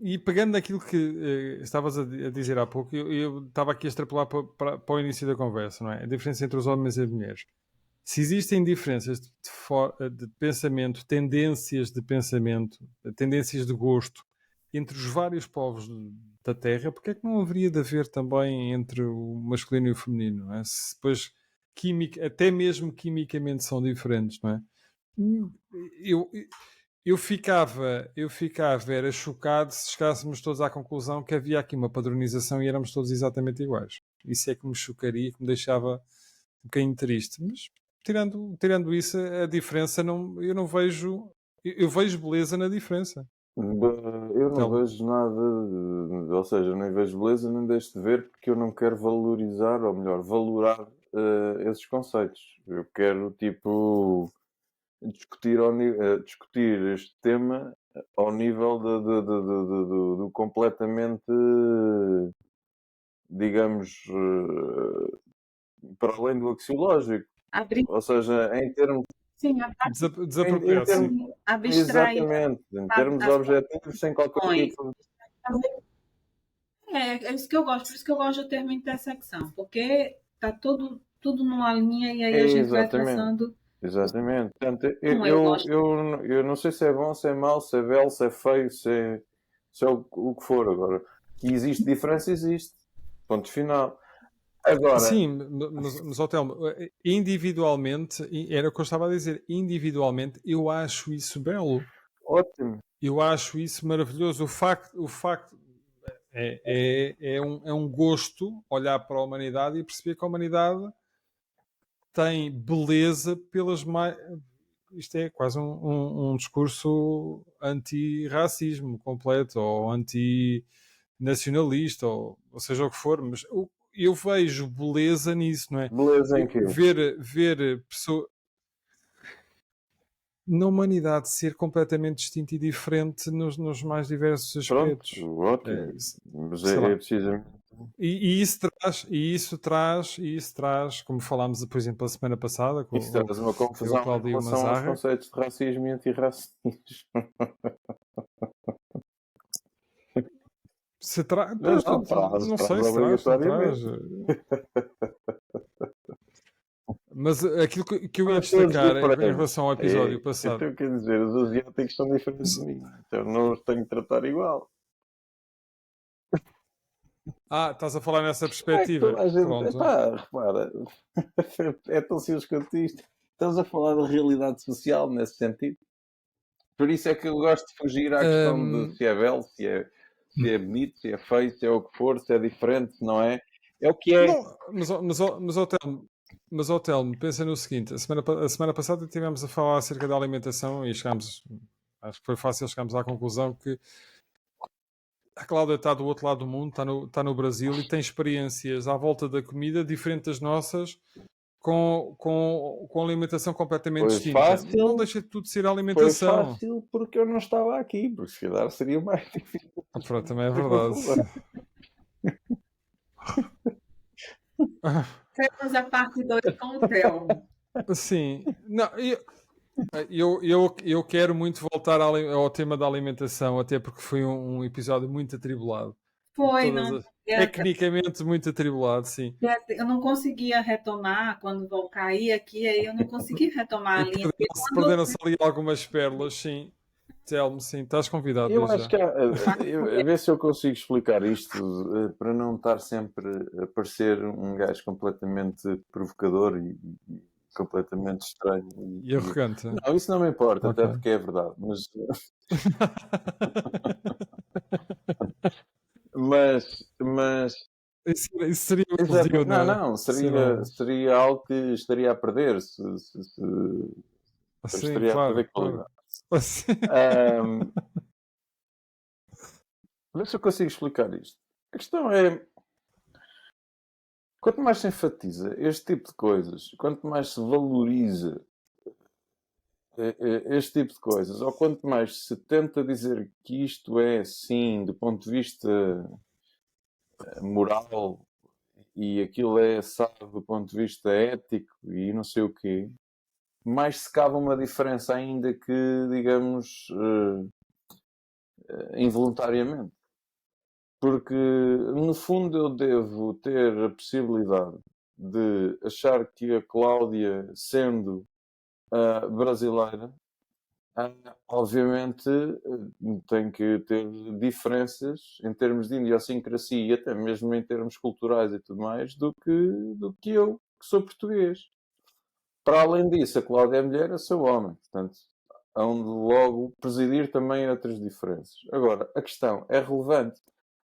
e pegando naquilo que estavas a dizer há pouco, eu estava aqui a extrapolar para o início da conversa, não é? A diferença entre os homens e as mulheres. Se existem diferenças de pensamento, tendências de pensamento, tendências de gosto entre os vários povos da Terra, porque é que não haveria de haver também entre o masculino e o feminino? Não é? Se depois, até mesmo quimicamente são diferentes, não é? Eu ficava era chocado se chegássemos todos à conclusão que havia aqui uma padronização e éramos todos exatamente iguais. Isso é que me chocaria, que me deixava um bocadinho triste. Mas tirando isso, a diferença eu não vejo. Eu vejo beleza na diferença. Eu não vejo nada, ou seja, nem vejo beleza nem deixo de ver, porque eu não quero valorizar, ou melhor, valorar esses conceitos. Eu quero, tipo, discutir este tema ao nível do completamente, digamos, para além do axiológico. Ou seja, em termos... Sim, desapropriado, sim. Exatamente, em termos objetivos, sem qualquer tipo... É isso que eu gosto, por isso que eu gosto do termo intersecção, porque está tudo numa linha e aí a gente vai traçando... Exatamente. Portanto, eu não sei se é bom, se é mau, se é belo, se é feio, se é o que for. Agora, que existe diferença, existe. Ponto final. Agora... Sim, mas Telmo, individualmente, era o que eu estava a dizer, individualmente eu acho isso belo. Ótimo. Eu acho isso maravilhoso. O facto é um gosto olhar para a humanidade e perceber que a humanidade tem beleza pelas mais... Isto é quase um discurso anti-racismo completo, ou anti-nacionalista, ou seja o que for, mas eu vejo beleza nisso, não é? Beleza em quê? Ver pessoas na humanidade ser completamente distinta e diferente nos mais diversos aspectos. Pronto, ótimo. Mas é precisamente... E isso traz, como falámos, por exemplo, a semana passada, com isso traz uma confusão em relação aos conceitos de racismo e antirracismo. Se traz... Não sei se traz. Mas aquilo que eu ia destacar em relação ao episódio passado... Então, quer dizer, os asiáticos são diferentes de mim. Então não os tenho que tratar igual. Estás a falar nessa perspectiva. Repara, é tão simples quanto isto. Estamos a falar da realidade social nesse sentido. Por isso é que eu gosto de fugir à questão de se é belo, se é bonito, se é feio, se é o que for, se é diferente, se não é. É o que é. Não, mas Telmo, pensa no seguinte: a semana passada estivemos a falar acerca da alimentação e acho que foi fácil chegarmos à conclusão que a Cláudia está do outro lado do mundo, está no Brasil e tem experiências à volta da comida diferentes das nossas, com alimentação completamente distinta. Fácil, não deixa de tudo ser alimentação. Foi fácil porque eu não estava aqui, porque se calhar seria mais difícil. Pronto, também é verdade. Temos a parte 2 com o Telmo. Sim. Não, eu quero muito voltar ao tema da alimentação, até porque foi um episódio muito atribulado. Foi, todas não, as... Tecnicamente muito atribulado, sim. eu não conseguia retomar quando vou cair aqui, aí eu não consegui retomar a E linha. Porque quando perderam-se ali algumas pérolas, sim. Telmo, sim, estás convidado Eu desde acho já. que a ver se eu consigo explicar isto para não estar sempre a parecer um gajo completamente provocador e completamente estranho. E arrogante. Não, isso não me importa, até Ok. porque é verdade. Mas Isso seria um exato, elogio, não é? não, seria algo que estaria a perder se eu Sim, estaria a claro, perder claro. qualidade. Sim. Vê se eu consigo explicar isto. A questão é, quanto mais se enfatiza este tipo de coisas, quanto mais se valoriza este tipo de coisas, ou quanto mais se tenta dizer que isto é assim, do ponto de vista moral, e aquilo é assado do ponto de vista ético e não sei o quê, mais se cava uma diferença ainda que, digamos, involuntariamente. Porque, no fundo, eu devo ter a possibilidade de achar que a Cláudia, sendo brasileira, obviamente tem que ter diferenças em termos de idiosincrasia e até mesmo em termos culturais e tudo mais do que eu, que sou português. Para além disso, a Cláudia é mulher, eu sou homem. Portanto, hão de logo presidir também outras diferenças. Agora, a questão é relevante?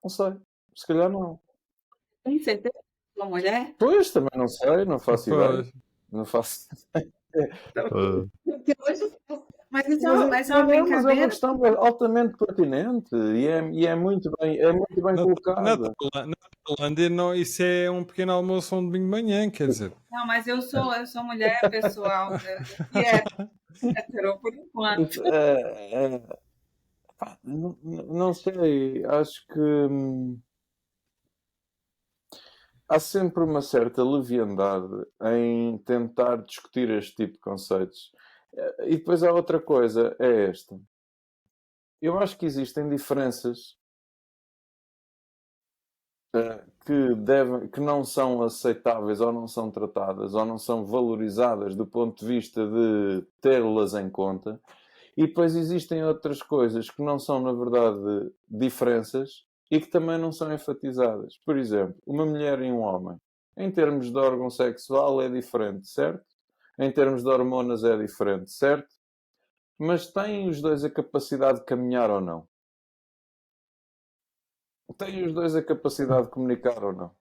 Não sei. Se calhar não. tem certeza que é uma mulher? Pois, também não sei, não faço ideia. Pois. Não faço. Porque hoje, mas Mas é uma mas é uma brincadeira. questão altamente pertinente e é muito bem Na, na, colocada. Na Tailândia, não, isso é um pequeno almoço um domingo de manhã, quer dizer. Não, mas eu sou mulher, pessoal, e é hétero por enquanto. Pá, não sei, acho que há sempre uma certa leviandade em tentar discutir este tipo de conceitos. E depois há outra coisa, é esta. Eu acho que existem diferenças que não são aceitáveis ou não são tratadas ou não são valorizadas do ponto de vista de tê-las em conta. E depois existem outras coisas que não são, na verdade, diferenças e que também não são enfatizadas. Por exemplo, uma mulher e um homem. Em termos de órgão sexual é diferente, certo? Em termos de hormonas é diferente, certo? Mas têm os dois a capacidade de caminhar ou não? Têm os dois a capacidade de comunicar ou não?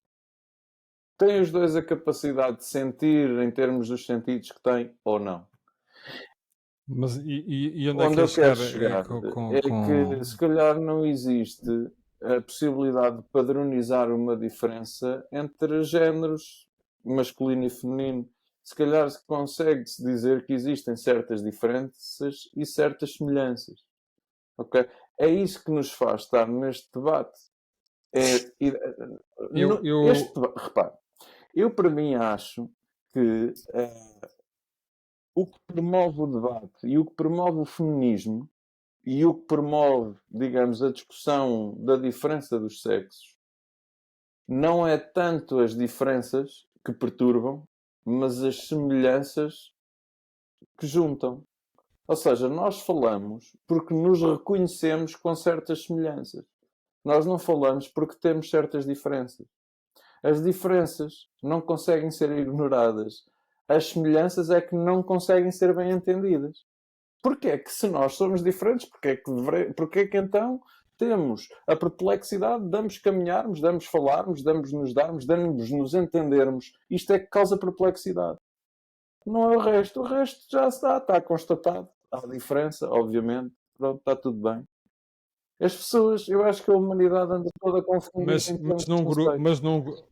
Têm os dois a capacidade de sentir em termos dos sentidos que têm ou não? Mas e onde é que Onde é eu quero chegar chegar é com... que se calhar não existe a possibilidade de padronizar uma diferença entre géneros masculino e feminino. Se calhar consegue-se dizer que existem certas diferenças e certas semelhanças. Ok? É isso que nos faz estar neste debate. Repare, eu para mim acho que o que promove o debate e o que promove o feminismo e o que promove, digamos, a discussão da diferença dos sexos não é tanto as diferenças que perturbam, mas as semelhanças que juntam. Ou seja, nós falamos porque nos reconhecemos com certas semelhanças. Nós não falamos porque temos certas diferenças. As diferenças não conseguem ser ignoradas. As semelhanças é que não conseguem ser bem entendidas. Porquê é que se nós somos diferentes, porquê é que então temos a perplexidade de ambos caminharmos, de ambos falarmos, de ambos nos darmos, de ambos nos entendermos? Isto é que causa perplexidade. Não é o resto já se dá, está constatado. Há diferença, obviamente, pronto, está tudo bem. As pessoas, eu acho que a humanidade anda toda confundida em termos de conceitos.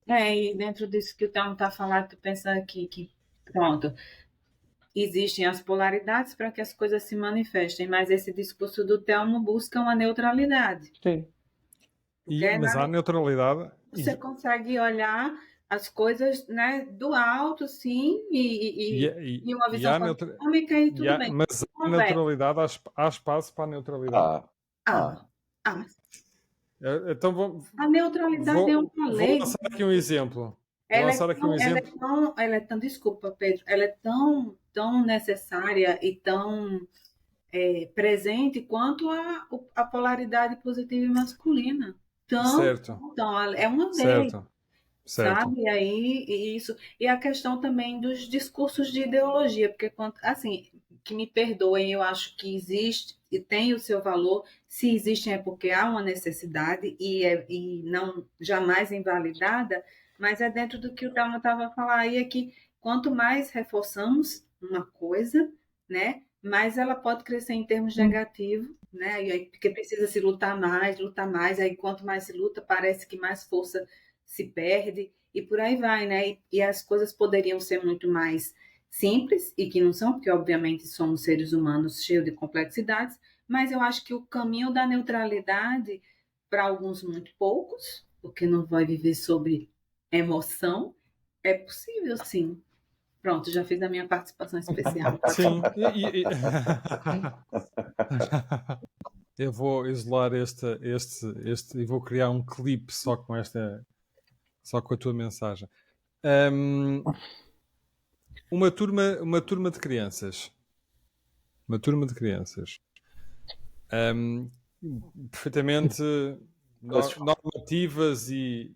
E dentro disso que o Telmo está falando, tu pensa aqui que, pronto, existem as polaridades para que as coisas se manifestem, mas esse discurso do Telmo busca uma neutralidade. Sim. Mas há neutralidade. Você consegue olhar as coisas, né, do alto, sim, e uma visão econômica e tudo bem. Mas há neutralidade, há espaço para a neutralidade. Então vou, A neutralidade é uma vou lei. lançar aqui um exemplo. Vou Ela é lançar aqui um exemplo. desculpa, Pedro, ela é tão necessária e tão presente quanto a polaridade positiva e masculina. Certo, Então, é uma lei, certo, certo. sabe? E aí, e a questão também dos discursos de ideologia, porque, assim, que me perdoem, eu acho que existe e tem o seu valor. Se existem é porque há uma necessidade e não jamais invalidada, mas é dentro do que o Dalma estava a falar aí, é que quanto mais reforçamos uma coisa, né, mais ela pode crescer em termos negativos, né, e aí, porque precisa se lutar mais, aí quanto mais se luta, parece que mais força se perde, e por aí vai, né, e as coisas poderiam ser muito mais simples, e que não são, porque obviamente somos seres humanos cheios de complexidades, mas eu acho que o caminho da neutralidade, para alguns muito poucos, porque não vai viver sobre emoção, é possível sim. Pronto, já fiz a minha participação especial. Sim. Eu vou isolar este e vou criar um clipe só com a tua mensagem. Uma turma de crianças. Uma turma de crianças. Perfeitamente normativas e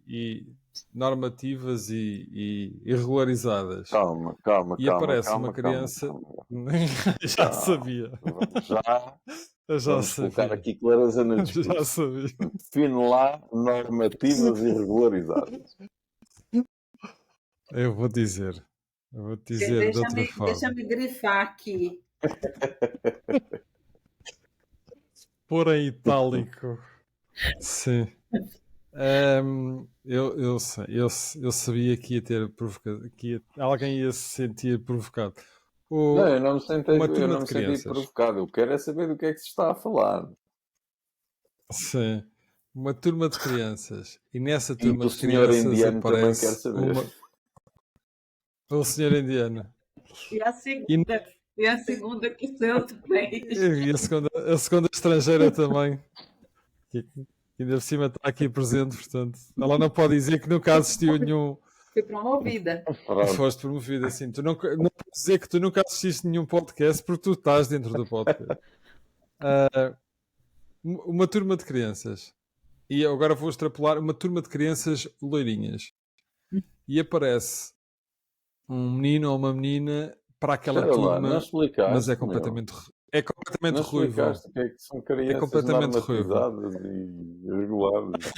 regularizadas. Calma. E aparece uma criança. Já sabia. Já vamos colocar aqui clareza no discurso. Já sabia. Define lá normativas e regularizadas. Eu vou dizer de outra forma. Deixa-me grifar aqui. Pôr em itálico. Sim. Eu sabia que ia ter provocado, alguém ia se sentir provocado. Não, eu não me de senti crianças. provocado. Eu quero é saber do que é que se está a falar. Sim. Uma turma de crianças. E nessa turma de senhor crianças indiano também aparece quer saber. o senhor indiano. E a segunda que o seu também. E a segunda estrangeira também. Que ainda por cima está aqui presente, portanto. Ela não pode dizer que nunca assistiu nenhum. Fui promovida. Foste promovida, assim. Tu não podes dizer que tu nunca assististe nenhum podcast porque tu estás dentro do podcast. Uma turma de crianças. E agora vou extrapolar uma turma de crianças loirinhas. E aparece um menino ou uma menina para aquela turma, mas é completamente ruivo. Não explicaste que é que são crianças completamente normatizadas e reguladas.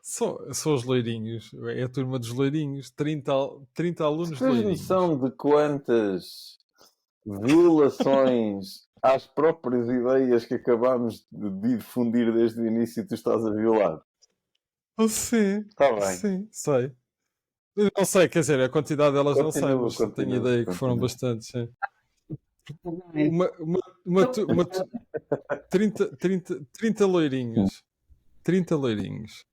São os loirinhos. É a turma dos loirinhos. 30 alunos Tens loirinhos. noção de quantas violações às próprias ideias que acabámos de difundir desde o início tu estás a violar? Sim. Está bem. Sim, sei. Não sei, quer dizer, a quantidade delas não sei, mas tenho ideia que foram bastantes. Sim. 30 loirinhos. 30 loirinhos.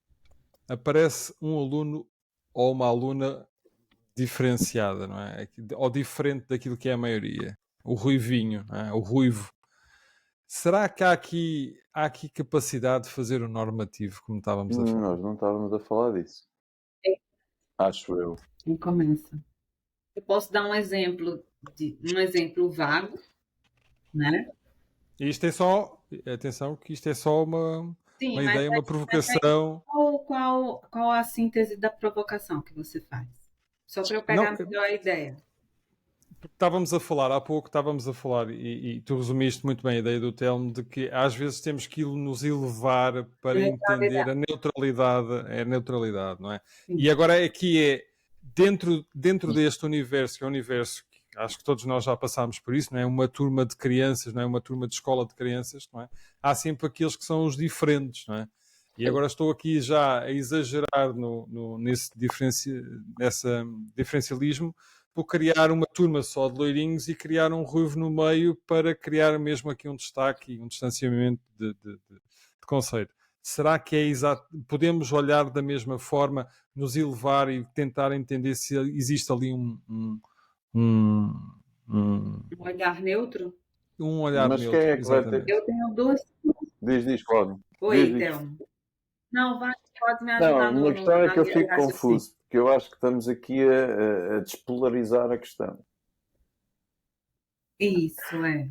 Aparece um aluno ou uma aluna diferenciada, não é? Ou diferente daquilo que é a maioria. O ruivinho, não é? O ruivo. Será que há aqui capacidade de fazer o normativo, como estávamos a falar? Nós não estávamos a falar disso. Acho eu. Quem começa? Eu posso dar um exemplo vago, né? Isto é só, atenção, que isto é só uma ideia, uma provocação. Qual a síntese da provocação que você faz? Só para eu pegar melhor a ideia. Estávamos a falar, há pouco estávamos a falar, e tu resumiste muito bem a ideia do Telmo, de que às vezes temos que nos elevar para entender a neutralidade, não é? Sim. E agora aqui dentro deste universo, que é um universo que acho que todos nós já passámos por isso, não é? Uma turma de crianças, não é? Uma turma de escola de crianças, não é? Há sempre aqueles que são os diferentes, não é? E agora estou aqui já a exagerar nesse diferencialismo, por criar uma turma só de loirinhos e criar um ruivo no meio para criar mesmo aqui um destaque e um distanciamento de conceito. Será que é exato? Podemos olhar da mesma forma, nos elevar e tentar entender se existe ali um olhar neutro? Um olhar Mas neutro, quem é que vai ter? Eu tenho duas. Diz, Cláudio. Oi, Diz isto. Thelma. Não, vai, pode me Não, ajudar a minha questão é na que eu linha de fico raciocínio. confuso, porque eu acho que estamos aqui a despolarizar a questão. Isso, é.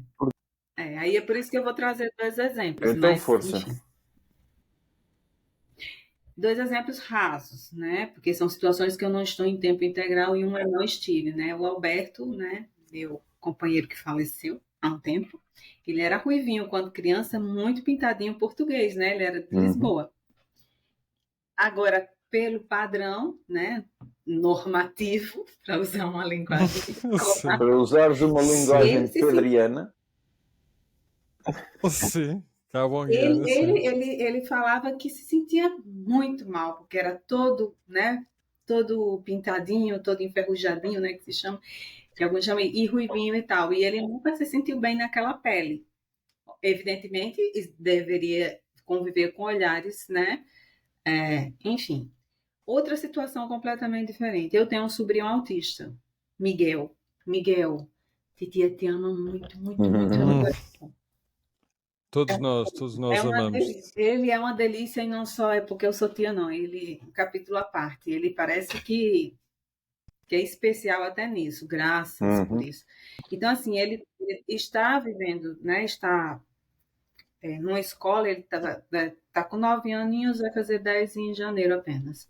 Aí é por isso que eu vou trazer dois exemplos, Então, mas, força. enfim. Dois exemplos rasos, né? Porque são situações que eu não estou em tempo integral e uma eu não estive, né? O Alberto, né? Meu companheiro que faleceu há um tempo, ele era ruivinho quando criança, muito pintadinho português, né? Ele era de Lisboa. Agora, pelo padrão, né? Normativo, para usar uma linguagem escolar, Para usares uma linguagem ele se pedriana. Sim, cabo-guiana, sim. ele falava que se sentia muito mal, porque era todo, né? Todo pintadinho, todo enferrujadinho, né? Que se chama, que alguns chamam, e ruivinho e tal. E ele nunca se sentiu bem naquela pele. Evidentemente, deveria conviver com olhares, né? Enfim. Outra situação completamente diferente. Eu tenho um sobrinho autista, Miguel. Miguel, titia te ama muito, muito, muito no coração. Todos nós amamos. Ele é uma delícia e não só é porque eu sou tia, não. Ele, um capítulo à parte. Ele parece que é especial até nisso, graças por isso. Então, assim, ele está vivendo, né? Está numa escola, ele tá com 9 aninhos, vai fazer 10 em janeiro apenas.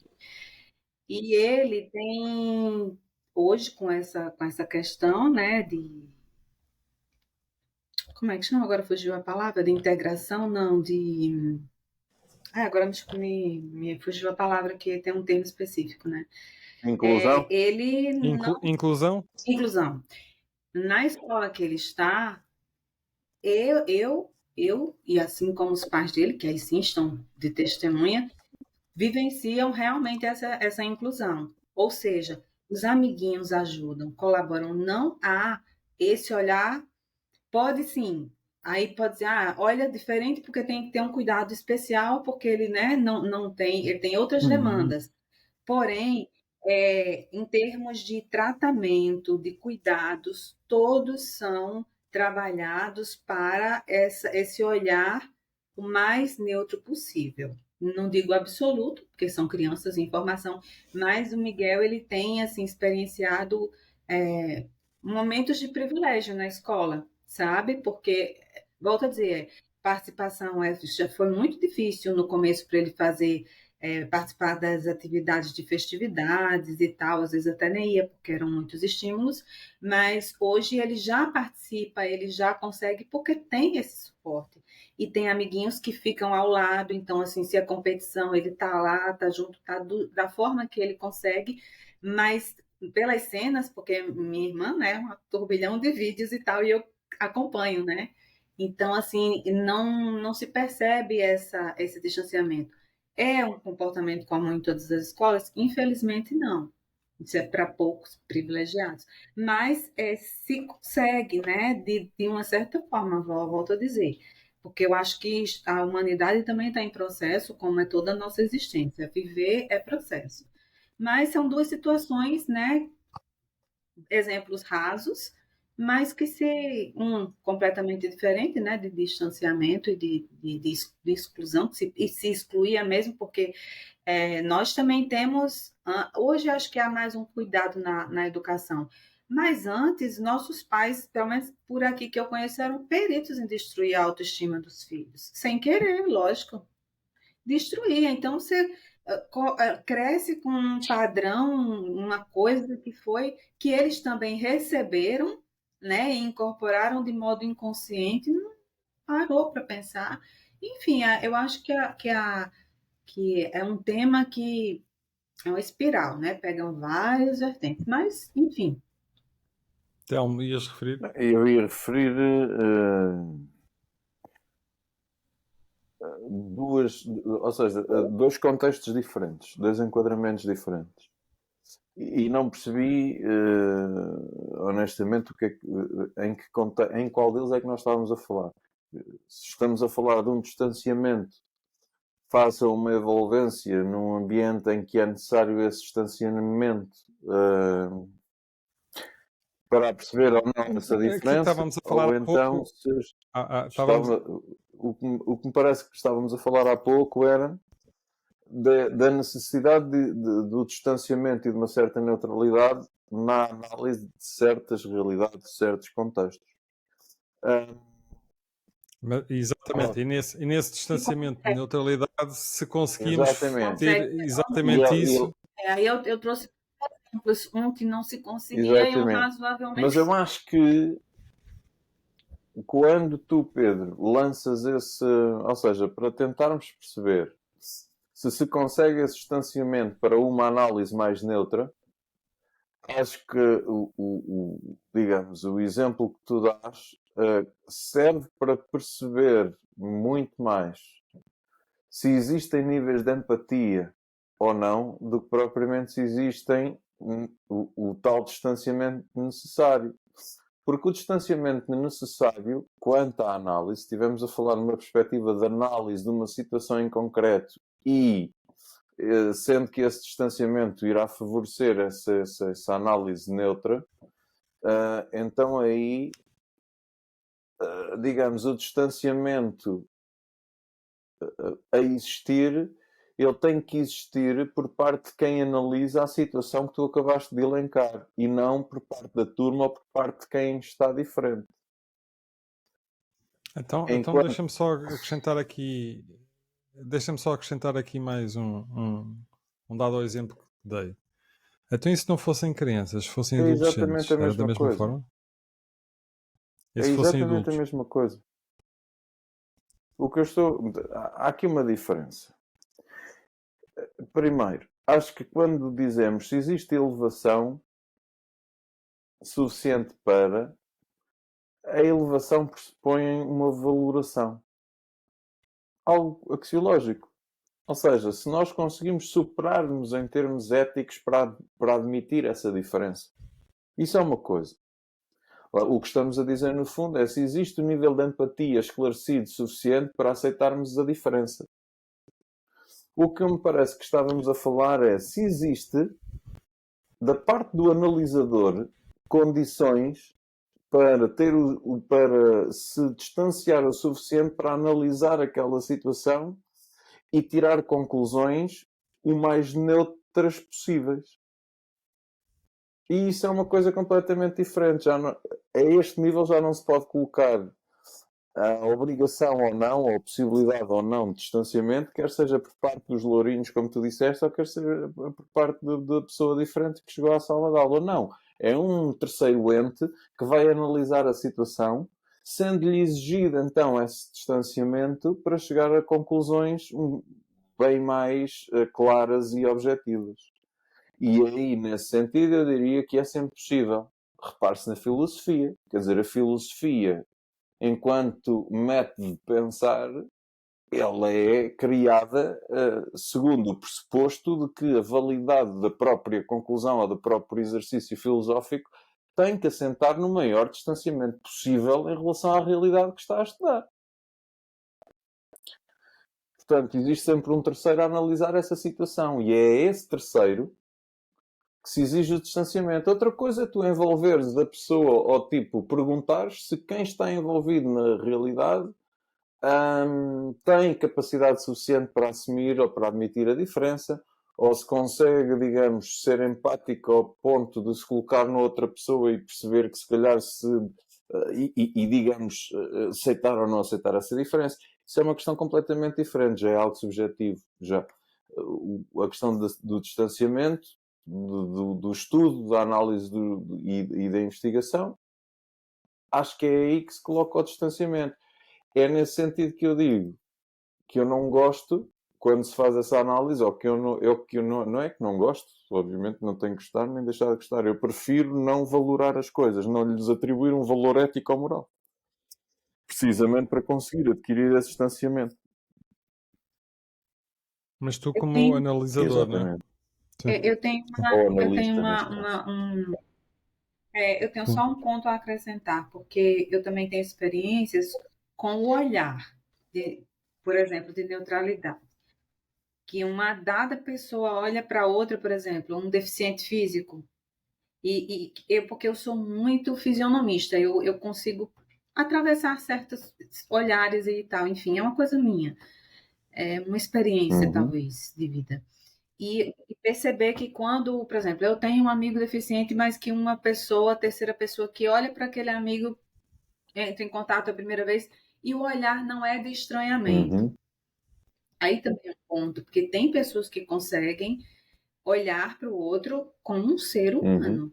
E ele tem, hoje, com essa questão, né, de. Como é que chama? Agora fugiu a palavra? De integração, não, de. Agora me fugiu a palavra que tem um termo específico, né? Inclusão? Ele não. Inclusão? Inclusão. Na escola que ele está, eu, e assim como os pais dele, que aí sim estão de testemunha, vivenciam realmente essa inclusão. Ou seja, os amiguinhos ajudam, colaboram. Não há esse olhar, pode sim. Aí pode dizer, olha, diferente porque tem que ter um cuidado especial, porque ele, né, não tem, ele tem outras demandas. Porém, em termos de tratamento, de cuidados, todos são trabalhados para esse olhar o mais neutro possível. Não digo absoluto, porque são crianças em formação, mas o Miguel ele tem assim experienciado momentos de privilégio na escola, sabe? Porque, volto a dizer, participação já foi muito difícil no começo para ele fazer participar das atividades de festividades e tal, às vezes até nem ia, porque eram muitos estímulos, mas hoje ele já participa, ele já consegue, porque tem esse suporte. E tem amiguinhos que ficam ao lado, então, assim, se a competição, ele tá lá, tá junto, tá da forma que ele consegue, mas pelas cenas, porque minha irmã, né, é um turbilhão de vídeos e tal, e eu acompanho, né? Então, assim, não se percebe esse distanciamento. É um comportamento comum em todas as escolas? Infelizmente, não. Isso é para poucos privilegiados. Mas se consegue, né, de uma certa forma, volto a dizer. Porque eu acho que a humanidade também está em processo, como é toda a nossa existência. Viver é processo. Mas são duas situações, né, exemplos rasos, mas que um completamente diferente, né, de distanciamento e de exclusão, e se excluía mesmo, porque nós também temos, hoje acho que há mais um cuidado na educação, mas antes, nossos pais, pelo menos por aqui que eu conheço, eram peritos em destruir a autoestima dos filhos, sem querer, lógico, destruir. Então, você cresce com um padrão, uma coisa que foi que eles também receberam, né, e incorporaram de modo inconsciente, não parou para pensar. Enfim, eu acho que é um tema que é uma espiral, né? Pegam várias vertentes, mas, enfim. Telmo, ias referir? Eu ia referir ou seja, dois contextos diferentes, dois enquadramentos diferentes. E não percebi, honestamente, em qual deles é que nós estávamos a falar. Se estamos a falar de um distanciamento face a uma envolvência num ambiente em que é necessário esse distanciamento para perceber ou não essa Aqui diferença, estávamos a falar ou há então pouco. se Estávamos. o que me parece que estávamos a falar há pouco era da necessidade do distanciamento e de uma certa neutralidade na análise de certas realidades, de certos contextos. Exatamente, e nesse distanciamento de neutralidade, se conseguimos Exatamente. ter exatamente isso. Aí eu trouxe exemplos, um que não se conseguia e um Exatamente. razoavelmente. Mas eu acho que quando tu, Pedro, lanças esse. Ou seja, para tentarmos perceber se consegue esse distanciamento para uma análise mais neutra, acho que digamos, o exemplo que tu dás serve para perceber muito mais se existem níveis de empatia ou não, do que propriamente se existem o tal distanciamento necessário. Porque o distanciamento necessário, quanto à análise, se estivermos a falar numa perspectiva de análise de uma situação em concreto e sendo que esse distanciamento irá favorecer essa análise neutra, então aí, digamos, o distanciamento a existir, ele tem que existir por parte de quem analisa a situação que tu acabaste de elencar e não por parte da turma ou por parte de quem está diferente. Então deixa-me só acrescentar aqui mais um dado ao exemplo que dei. Então, e se não fossem crianças, fossem adolescentes, era da mesma forma? É exatamente a mesma coisa. O que eu estou... Há aqui uma diferença. Primeiro, acho que quando dizemos se existe elevação suficiente para, a elevação pressupõe uma valoração. Algo axiológico. Ou seja, se nós conseguimos superar-nos em termos éticos para admitir essa diferença. Isso é uma coisa. O que estamos a dizer, no fundo, é se existe um nível de empatia esclarecido suficiente para aceitarmos a diferença. O que me parece que estávamos a falar é se existe, da parte do analisador, condições para para se distanciar o suficiente para analisar aquela situação e tirar conclusões o mais neutras possíveis. E isso é uma coisa completamente diferente. A este nível já não se pode colocar a obrigação ou não, ou a possibilidade ou não de distanciamento, quer seja por parte dos lourinhos, como tu disseste, ou quer seja por parte da pessoa diferente que chegou à sala de aula. Não. É um terceiro ente que vai analisar a situação, sendo-lhe exigido então esse distanciamento para chegar a conclusões bem mais claras e objetivas. E aí, nesse sentido, eu diria que é sempre possível. Repare-se na filosofia. Quer dizer, a filosofia, enquanto método de pensar, ela é criada segundo o pressuposto de que a validade da própria conclusão ou do próprio exercício filosófico tem que assentar no maior distanciamento possível em relação à realidade que está a estudar. Portanto, existe sempre um terceiro a analisar essa situação. E é esse terceiro que se exige o distanciamento. Outra coisa é tu envolveres da pessoa ou tipo perguntares se quem está envolvido na realidade tem capacidade suficiente para assumir ou para admitir a diferença, ou se consegue, digamos, ser empático ao ponto de se colocar noutra pessoa e perceber que se calhar digamos, aceitar ou não aceitar essa diferença. Isso é uma questão completamente diferente, já é algo subjetivo. Já a questão do distanciamento, do estudo, da análise e da investigação, acho que é aí que se coloca o distanciamento. É nesse sentido que eu digo que eu não gosto quando se faz essa análise, ou que eu não é que não gosto, obviamente não tenho que gostar nem deixar de gostar. Eu prefiro não valorar as coisas, não lhes atribuir um valor ético ou moral. Precisamente para conseguir adquirir esse distanciamento. Mas tu como analisador, exatamente, não é? Eu tenho eu tenho só um ponto a acrescentar, porque eu também tenho experiências com o olhar, por exemplo, de neutralidade. Que uma dada pessoa olha para outra, por exemplo, um deficiente físico, porque eu sou muito fisionomista, eu consigo atravessar certos olhares e tal, enfim, é uma coisa minha, é uma experiência Uhum. talvez de vida. E perceber que quando, por exemplo, eu tenho um amigo deficiente, mas que uma pessoa, terceira pessoa que olha para aquele amigo, entra em contato a primeira vez, e o olhar não é de estranhamento. Uhum. Aí também é um ponto, porque tem pessoas que conseguem olhar para o outro como um ser Uhum. humano,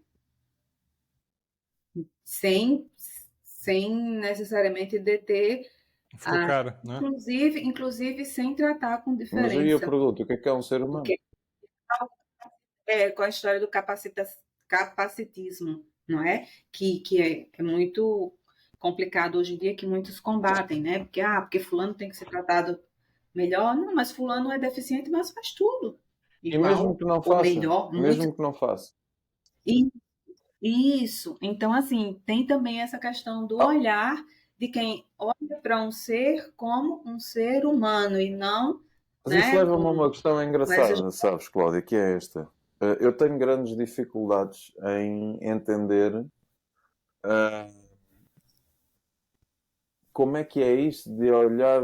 sem, sem necessariamente deter, Focar, não é? inclusive sem tratar com Mas aí eu diferença, pergunto, o que é um ser humano? porque com a história do capacitismo, não é? Que é muito complicado hoje em dia, que muitos combatem, né? Porque fulano tem que ser tratado melhor. Não, mas fulano é deficiente, mas faz tudo E mesmo igual que não ou faça, melhor, muito. mesmo que não faça. E isso. Então, assim, tem também essa questão do Ah, olhar de quem olha para um ser como um ser humano e não, mas isso né, leva-me a uma questão com essa. engraçada, sabes, Cláudia, que é esta. Eu tenho grandes dificuldades em entender ah, como é que é isto de olhar,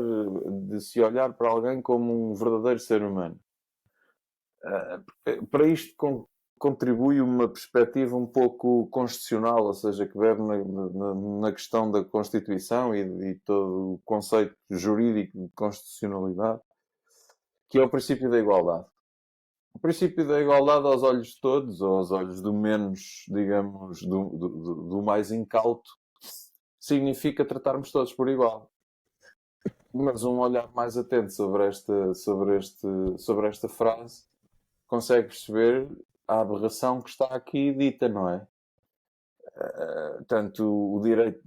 de se olhar para alguém como um verdadeiro ser humano. Para isto contribui uma perspectiva um pouco constitucional, ou seja, que bebe na questão da Constituição e todo o conceito jurídico de constitucionalidade, que é o princípio da igualdade. O princípio da igualdade aos olhos de todos, ou aos olhos do menos, digamos, do mais incauto, significa tratarmos todos por igual. Mas um olhar mais atento sobre esta frase consegue perceber a aberração que está aqui dita, não é? Tanto o direito,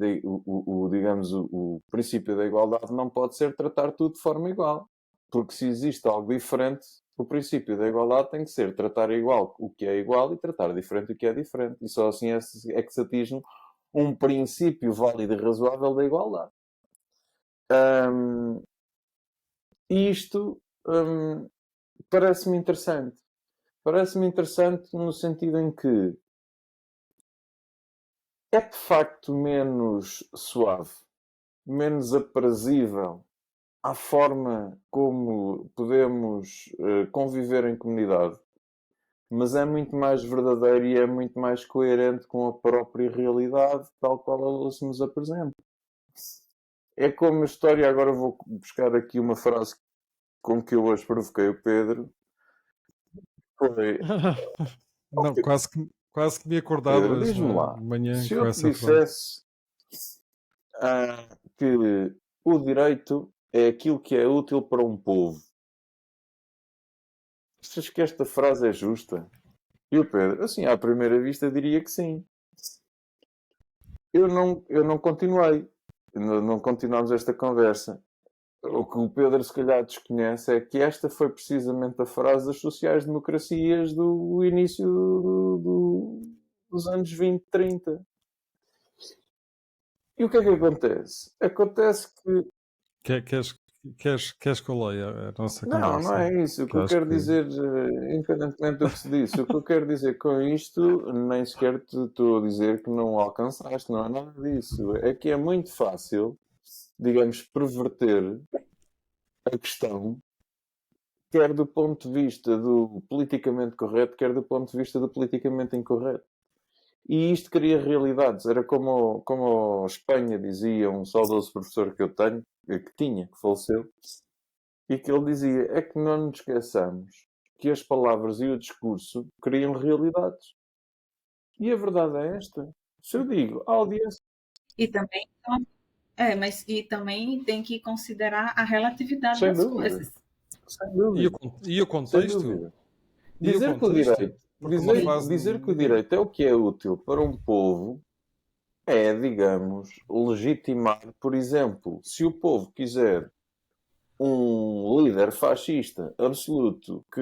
digamos, o princípio da igualdade não pode ser tratar tudo de forma igual. Porque se existe algo diferente, o princípio da igualdade tem que ser tratar igual o que é igual e tratar diferente o que é diferente. E só assim é que se atinge um princípio válido e razoável da igualdade. Um, e isto parece-me interessante. Parece-me interessante no sentido em que é de facto menos suave, menos aprazível à forma como podemos conviver em comunidade, mas é muito mais verdadeiro e é muito mais coerente com a própria realidade, tal qual ela se nos apresenta. É como a história, agora vou buscar aqui uma frase com que eu hoje provoquei o Pedro. Foi, Não, quase que me acordado Pedro, hoje diz-me lá, de manhã se com eu te essa frase. dissesse que o direito é aquilo que é útil para um povo, achas que esta frase é justa? E o Pedro, assim, à primeira vista, diria que sim. Eu não continuei. Não continuamos esta conversa. O que o Pedro, se calhar, desconhece é que esta foi precisamente a frase das sociais-democracias do início dos anos 20, 30. E o que é que acontece? Acontece que Que- Queres, queres que eu leia a nossa não, não conversa? é isso. O Que que eu acho quero que. dizer, independentemente do que se disse, o que eu quero dizer com isto, nem sequer te estou a dizer que não alcançaste, não é nada disso. É que é muito fácil, digamos, perverter a questão, quer do ponto de vista do politicamente correto, quer do ponto de vista do politicamente incorreto. E isto cria realidades. Era como a Espanha dizia um saudoso professor que eu tenho, que tinha, que faleceu, e que ele dizia é que não nos esqueçamos que as palavras e o discurso criam realidades. E a verdade é esta. Se eu digo à audiência, E também, mas e também tem que considerar a relatividade sem das dúvida, coisas. sem E dúvida, e o sem contexto? dúvida. E o Dizer que o contexto? direito, Porque uma dizer, Sim. frase. dizer que o direito é o que é útil para um povo é, digamos, legitimar, por exemplo, se o povo quiser um líder fascista absoluto que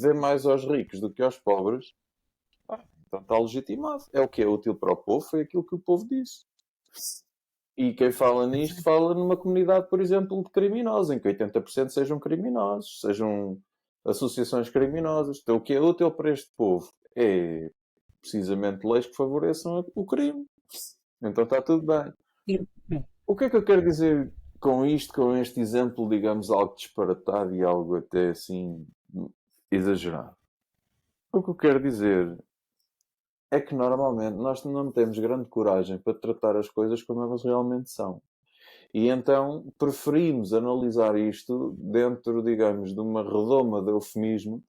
dê mais aos ricos do que aos pobres, então está legitimado. É o que é útil para o povo, foi aquilo que o povo disse. E quem fala nisto fala numa comunidade, por exemplo, de criminosos, em que 80% sejam criminosos, sejam associações criminosas. Então o que é útil para este povo é precisamente leis que favoreçam o crime. Então está tudo bem. E- O que é que eu quero dizer com isto, com este exemplo, digamos, algo disparatado e algo até assim exagerado? O que eu quero dizer é que normalmente nós não temos grande coragem para tratar as coisas como elas realmente são. E então preferimos analisar isto dentro, digamos, de uma redoma de eufemismo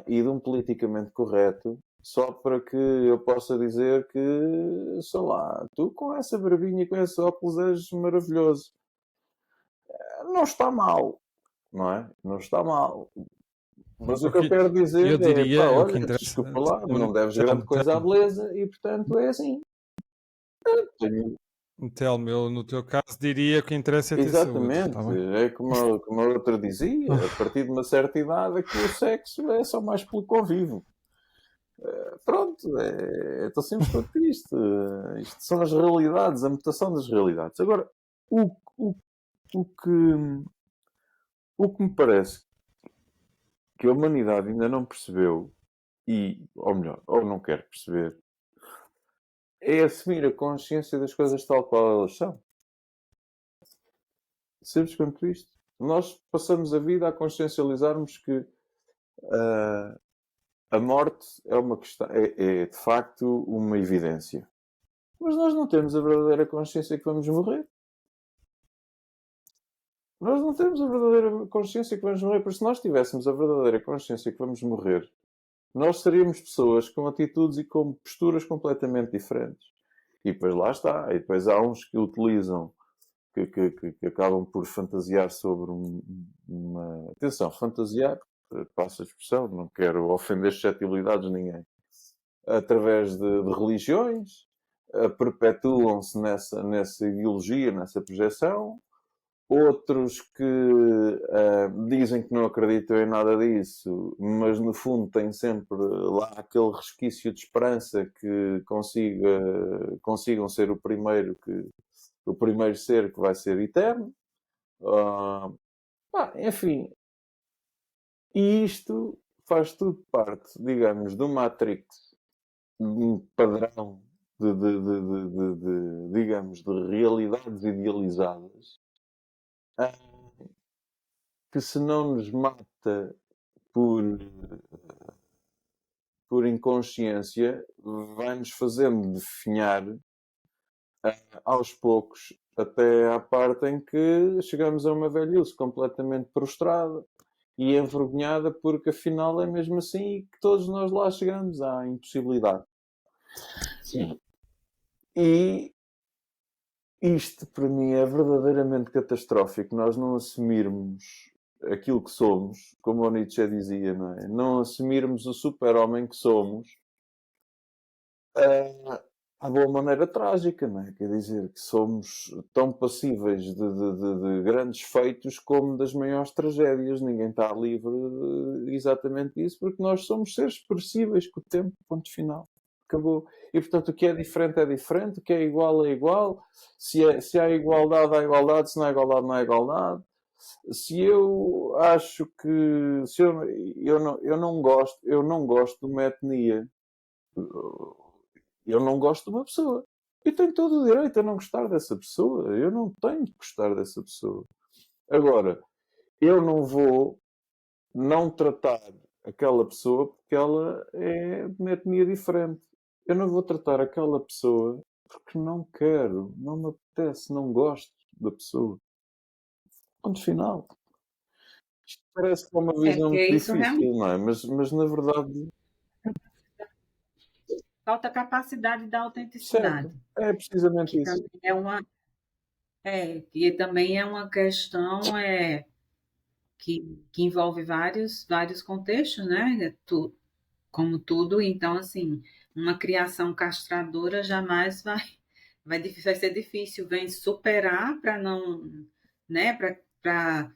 e de um politicamente correto, só para que eu possa dizer que, sei lá, tu com essa barbinha e com esses óculos és maravilhoso. Não está mal, não é? Não está mal. Mas o O que eu que quero eu dizer é, pá, diria, o que olha, interessa, desculpa lá, não deves grande Telmo, coisa à Telmo, beleza e, portanto, é assim. Tenho- Telmo, eu no teu caso diria que o que interessa é ter saúde, está Exatamente, bem? é como a outra dizia, a partir de uma certa idade é que o sexo é só mais pelo convívio. Pronto, é tão simples quanto isto. Isto são as realidades, a mutação das realidades. Agora, o, o, o, que, o que me parece que a humanidade ainda não percebeu, ou melhor, ou não quer perceber, é assumir a consciência das coisas tal qual elas são. Simples quanto isto. Nós passamos a vida a consciencializarmos que a morte é uma questão, é de facto uma evidência. Mas nós não temos a verdadeira consciência que vamos morrer. Nós não temos a verdadeira consciência que vamos morrer, porque se nós tivéssemos a verdadeira consciência que vamos morrer, nós seríamos pessoas com atitudes e com posturas completamente diferentes. E depois lá está. E depois há uns que utilizam, que acabam por fantasiar sobre uma. Atenção, fantasiar, passo a expressão, não quero ofender suscetibilidades de ninguém. Através de religiões, perpetuam-se nessa ideologia, nessa projeção. Outros que dizem que não acreditam em nada disso, mas no fundo têm sempre lá aquele resquício de esperança que consigam ser o primeiro ser que vai ser eterno. Enfim, e isto faz tudo parte, digamos, de uma matrix, de um padrão digamos, de realidades idealizadas, ah, que se não nos mata por, por inconsciência, vai-nos fazendo definhar aos poucos, até à parte em que chegamos a uma velhice completamente prostrada e envergonhada, porque afinal é mesmo assim e que todos nós lá chegamos à impossibilidade. Sim. E isto para mim é verdadeiramente catastrófico. Nós não assumirmos aquilo que somos, como o Nietzsche dizia, não é? Não assumirmos o super-homem que somos à boa maneira trágica, não é? Quer dizer, que somos tão passíveis de grandes feitos como das maiores tragédias. Ninguém está livre exatamente disso, porque nós somos seres perecíveis com o tempo, ponto final. Acabou. E, portanto, o que é diferente, o que é igual. Se há igualdade, há igualdade. Se não há igualdade, não há igualdade. Se eu acho que... Se eu não gosto de uma etnia. Eu não gosto de uma pessoa. E tenho todo o direito a não gostar dessa pessoa. Eu não tenho de gostar dessa pessoa. Agora, eu não vou não tratar aquela pessoa porque ela é de uma etnia diferente. Eu não vou tratar aquela pessoa porque não quero, não me apetece, não gosto da pessoa. Ponto final. Isto parece que é uma É, visão porque muito isso difícil, realmente não é? Mas na verdade, falta capacidade da certo, autenticidade, é precisamente que isso. também é uma, que também é uma questão que envolve vários contextos, né? Como tudo, então, assim, uma criação castradora jamais vai ser difícil, vem superar para não, né? Para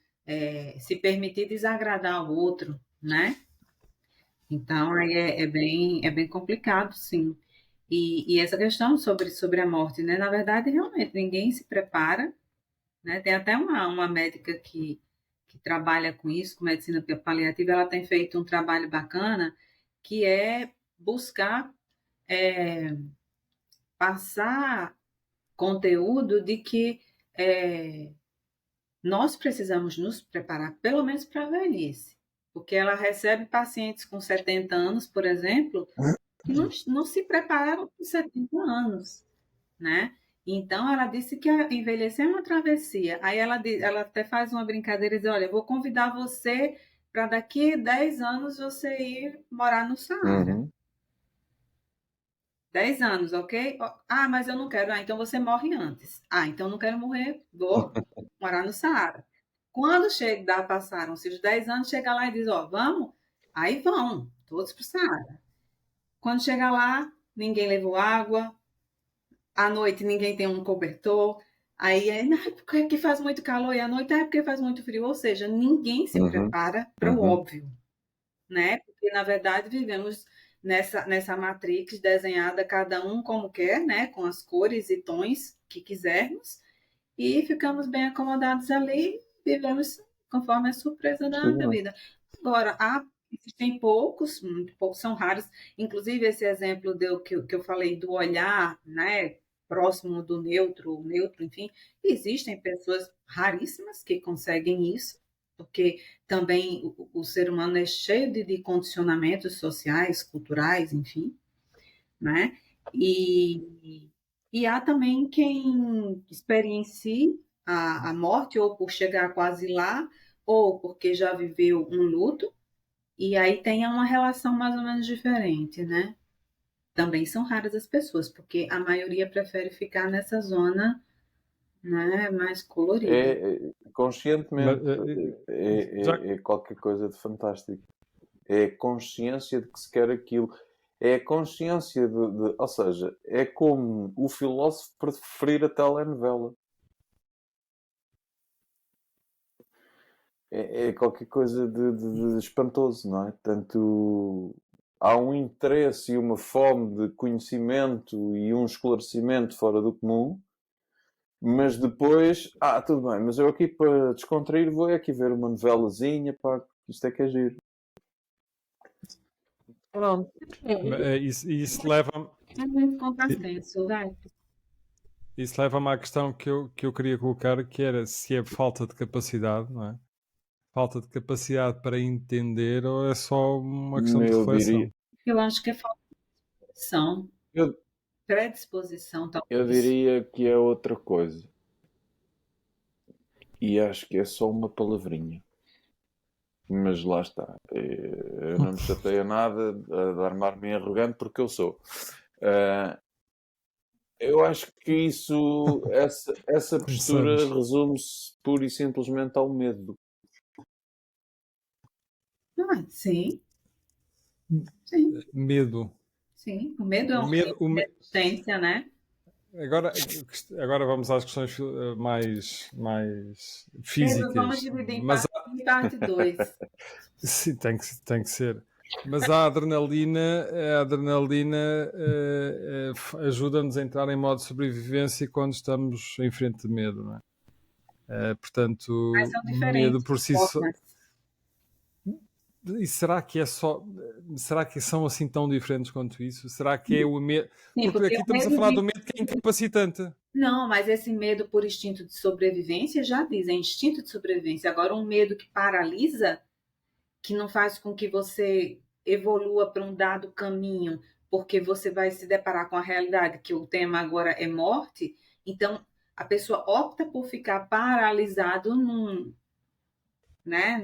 se permitir desagradar o outro, né? Então, aí é bem complicado, sim. E essa questão sobre a morte, né? Na verdade, realmente, ninguém se prepara, né? Tem até uma médica que trabalha com isso, com medicina paliativa, ela tem feito um trabalho bacana, que é buscar é, passar conteúdo de que nós precisamos nos preparar, pelo menos para a velhice, porque ela recebe pacientes com 70 anos, por exemplo, que não se prepararam com 70 anos, né? Então, ela disse que envelhecer é uma travessia. Aí ela até faz uma brincadeira e diz, olha, eu vou convidar você para daqui a 10 anos você ir morar no Saara. Uhum. 10 anos, ok? Ah, mas eu não quero. Ah, então você morre antes. Ah, então eu não quero morrer, vou morar no Saara. Quando passaram-se os 10 anos, chega lá e diz, ó, vamos? Aí vão, todos para o Saara. Quando chega lá, ninguém levou água, à noite ninguém tem um cobertor, aí na época é que faz muito calor e à noite é porque faz muito frio, ou seja, ninguém se prepara para o óbvio, né? Porque na verdade vivemos nessa matrix desenhada cada um como quer, né? Com as cores e tons que quisermos e ficamos bem acomodados ali, vivemos conforme a surpresa da vida. Agora, existem poucos, muito poucos, são raros, inclusive esse exemplo que eu falei do olhar, né, próximo do neutro, enfim, existem pessoas raríssimas que conseguem isso, porque também o ser humano é cheio de condicionamentos sociais, culturais, enfim, né? E há também quem experiencie a morte, ou por chegar quase lá, ou porque já viveu um luto, e aí tenha uma relação mais ou menos diferente, né? Também são raras as pessoas, porque a maioria prefere ficar nessa zona, né, mais colorida. Conscientemente Já, é qualquer coisa de fantástico. É a consciência de que se quer aquilo. É a consciência ou seja, é como o filósofo preferir a telenovela. É qualquer coisa de espantoso, não é? Tanto há um interesse e uma fome de conhecimento e um esclarecimento fora do comum, mas depois, tudo bem, mas eu aqui para descontrair vou aqui ver uma novelazinha, pá, isto é que é giro. Pronto. isso leva-me. É muito contrassenso, vai. Isso leva-me à questão que eu queria colocar, que era se é falta de capacidade, não é? Falta de capacidade para entender ou é só uma questão de Eu diria, reflexão? Eu acho que é falta de disposição, eu, predisposição, eu talvez. diria que é outra coisa. E acho que é só uma palavrinha. Mas lá está. Eu não me chateio nada de armar-me em arrogante porque eu sou. Eu acho que essa postura Começamos. resume-se pura e simplesmente ao medo. Sim, sim, Medo. sim. O medo é O um medo, tipo de resistência, né? agora vamos às questões mais Vamos físicas. dividir em Mas parte 1 e parte 2. sim, tem que ser. Mas a adrenalina ajuda-nos a entrar em modo de sobrevivência quando estamos em frente de medo, não é? Mas Portanto, são medo diferentes por si só. formas. E será que é só. Será que são assim tão diferentes quanto isso? Será que é o medo? Sim, Porque porque aqui o estamos a medo falar do vem. medo que é incapacitante. Não, mas esse medo por instinto de sobrevivência já diz, é instinto de sobrevivência. Agora, um medo que paralisa, que não faz com que você evolua para um dado caminho, porque você vai se deparar com a realidade que o tema agora é morte, então a pessoa opta por ficar paralisado né,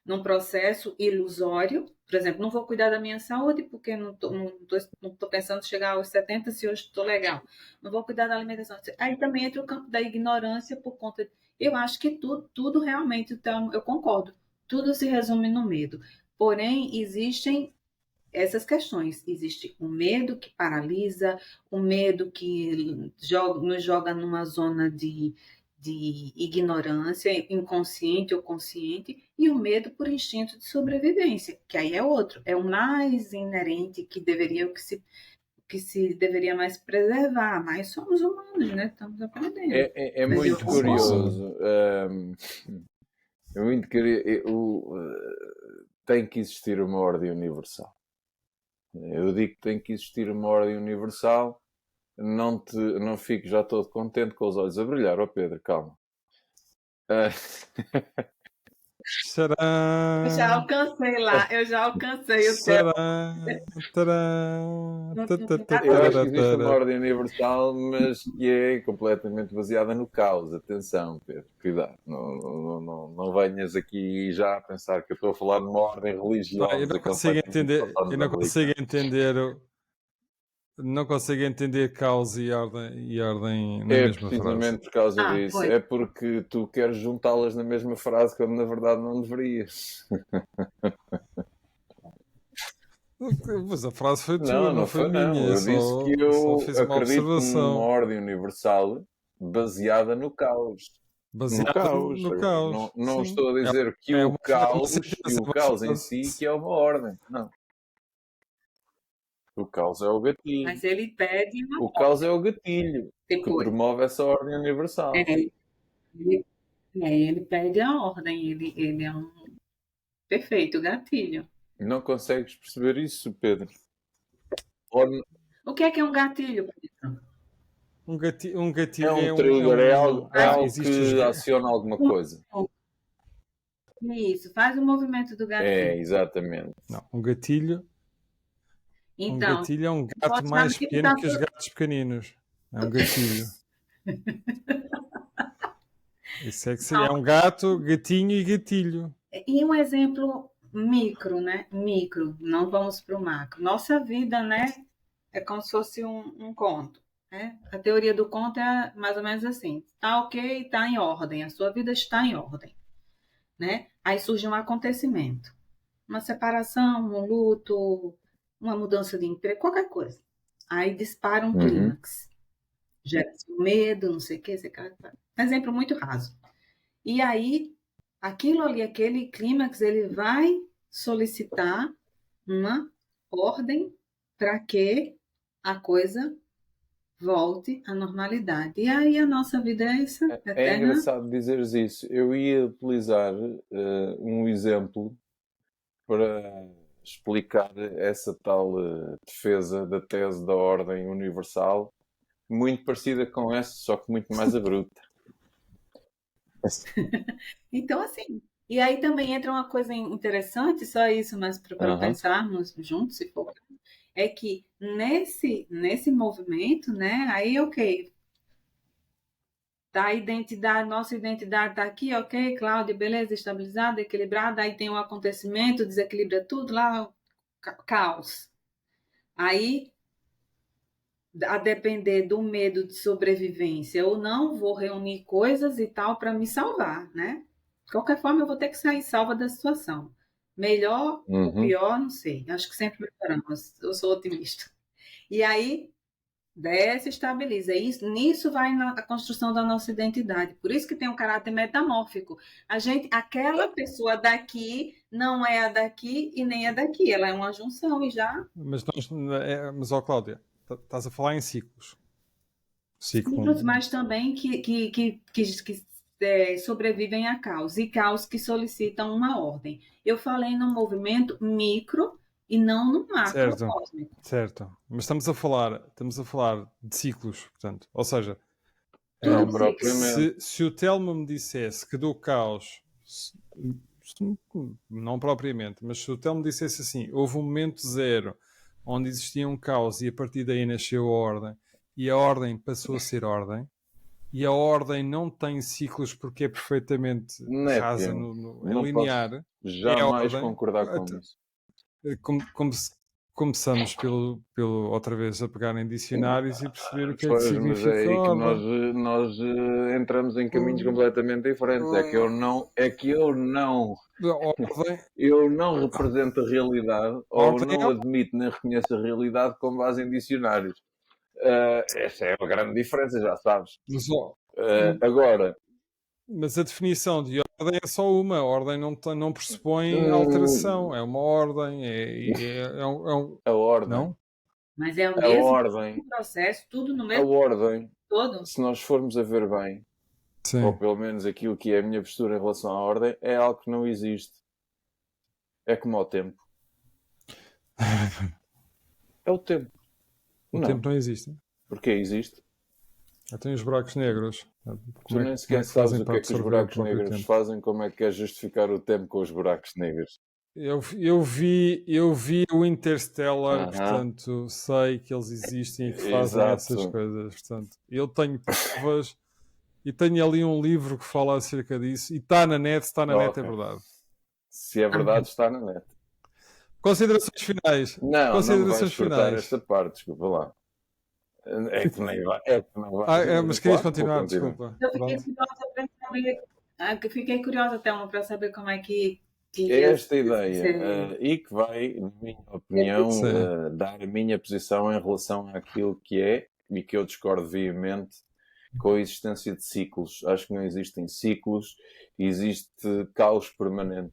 num processo ilusório. Por exemplo, não vou cuidar da minha saúde porque não tô pensando em chegar aos 70 se hoje estou legal. Não vou cuidar da alimentação. Aí também entra o campo da ignorância por conta. Eu acho que tudo realmente, então, eu concordo. Tudo se resume no medo. Porém, existem essas questões. Existe o medo que paralisa, o medo que nos joga numa zona de ignorância, inconsciente ou consciente, e o medo por instinto de sobrevivência, que aí é outro, é o mais inerente que se deveria mais preservar, mas somos humanos, né? Estamos aprendendo. É Mas eu muito concordo. curioso. É muito curioso. Tem que existir uma ordem universal. Eu digo que tem que existir uma ordem universal não fico já todo contente com os olhos a brilhar. Ó Pedro, calma. Ah, Eu já Tcharam! alcancei lá, eu já alcancei o céu. Tcharam! Tcharam! Não, não tem nada a eu acho que ver. existe uma Tararatara. ordem universal, mas que é completamente baseada no caos. Atenção, Pedro, cuidado. Não venhas aqui já a pensar que eu estou a falar de uma ordem Pá, eu não religiosa consigo completamente entender, eu não consigo fatalista. entender, não consigo entender caos e ordem na É mesma frase. precisamente por causa Ah, disso. pois. É porque tu queres juntá-las na mesma frase quando na verdade não deverias. Mas a frase foi tua, Não, não não foi foi minha. não. Eu Eu disse que só eu fiz uma acredito numa observação ordem universal baseada no caos. No baseada caos. no Agora, caos. não Sim. estou a dizer que É o uma, é uma caos e sentença, o uma caos em si frase. que é uma ordem. Não. O caos é o gatilho. Mas ele pede uma O caos é ordem o gatilho que depois. promove essa ordem universal. É, ele pede a ordem, ele é um perfeito gatilho. Não consegues perceber isso, Pedro? Ou O que é um gatilho, Pedro? Um é gatilho um é trigger, um. é Faz algo Existe os. que aciona alguma coisa. isso, faz o movimento do É, gatilho. exatamente. Não, um Então, gatilho é um eu vou gato achar mais que tu pequeno tá... que os gatos pequeninos. É um gatilho. Isso é que seria. É um gato, gatinho e gatilho. E um exemplo micro, né? Micro, não vamos para o macro. Nossa vida, né? É como se fosse um conto. Né? A teoria do conto é mais ou menos assim: tá ok, tá em ordem, a sua vida está em ordem. Né? Aí surge um acontecimento, uma separação, um luto, uma mudança de emprego, qualquer coisa. Aí dispara um Uhum. clímax, gera medo, não sei o que, exemplo muito raso. E aí, aquilo ali, aquele clímax, ele vai solicitar uma ordem para que a coisa volte à normalidade. E aí a nossa vida é essa É eterna. engraçado dizeres isso. Eu ia utilizar um exemplo para explicar essa tal defesa da tese da ordem universal, muito parecida com essa, só que muito mais abrupta. Então, assim, e aí também entra uma coisa interessante, só isso, mas para Aham. pensarmos juntos, se for, é que nesse movimento, né, aí, ok, tá a identidade, nossa identidade está aqui, ok, Cláudia, beleza, estabilizada, equilibrada, aí tem um acontecimento, desequilibra tudo lá, caos. Aí, a depender do medo de sobrevivência ou não, vou reunir coisas e tal para me salvar, né? De qualquer forma, eu vou ter que sair salva da situação. Melhor ou Uhum. pior, não sei. Acho que sempre melhoramos. Eu sou otimista. E aí, desce, estabiliza. Nisso vai a construção da nossa identidade. Por isso que tem um caráter metamórfico. Aquela pessoa daqui não é a daqui e nem a daqui. Ela é uma junção e já. Mas ó, Cláudia, estás a falar em ciclos. Ciclos, Ciclo. mas também sobrevivem a caos e caos que solicitam uma ordem. Eu falei no movimento micro e não no macro Certo, cósmico. certo. Mas estamos a falar de ciclos, portanto. Ou seja, Tudo Não cíclico. propriamente. se o Telmo me dissesse que do caos, não propriamente, mas se o Telmo me dissesse assim, houve um momento zero onde existia um caos e a partir daí nasceu a ordem, e a ordem passou a ser ordem, e a ordem não tem ciclos porque é perfeitamente rasa, Népia, é não posso linear, é a jamais ordem. concordar com isso. Começamos outra vez a pegar em dicionários e perceber o que é que Pois, mas é significa aí que ordem. nós entramos em caminhos completamente diferentes. Ordem, Eu não represento a realidade ou ordem é não admito nem reconheço a realidade com base em dicionários. Essa é a grande diferença, já sabes. mas, Agora, mas a definição de ordem é só uma. A ordem não pressupõe alteração. hum, É uma ordem. a ordem, Mas é o a mesmo ordem, processo, tudo no a mesmo ordem, todo. se nós formos a ver bem, ou Sim. pelo menos aquilo que é a minha postura em relação à ordem, é algo que não existe. É como ao tempo. É o tempo. O Não. tempo não existe. Porquê existe? Tem os buracos negros. Tu nem sequer sabes o que é que os buracos negros fazem, como é que queres justificar o tempo com os buracos negros? Eu vi o Interstellar, portanto sei que eles existem e que fazem essas coisas. Portanto, eu tenho provas e tenho ali um livro que fala acerca disso e está na net, é verdade. Se é verdade, está na net. Considerações finais. Não me vais cortar esta parte, desculpa lá. É que nem vai. Mas querias continuar, desculpa. Eu fiquei curiosa, Thelma, para saber como é que esta ideia, e que vai, na minha opinião, dar a minha posição em relação àquilo que é, e que eu discordo veemente, com a existência de ciclos. Acho que não existem ciclos, existe caos permanente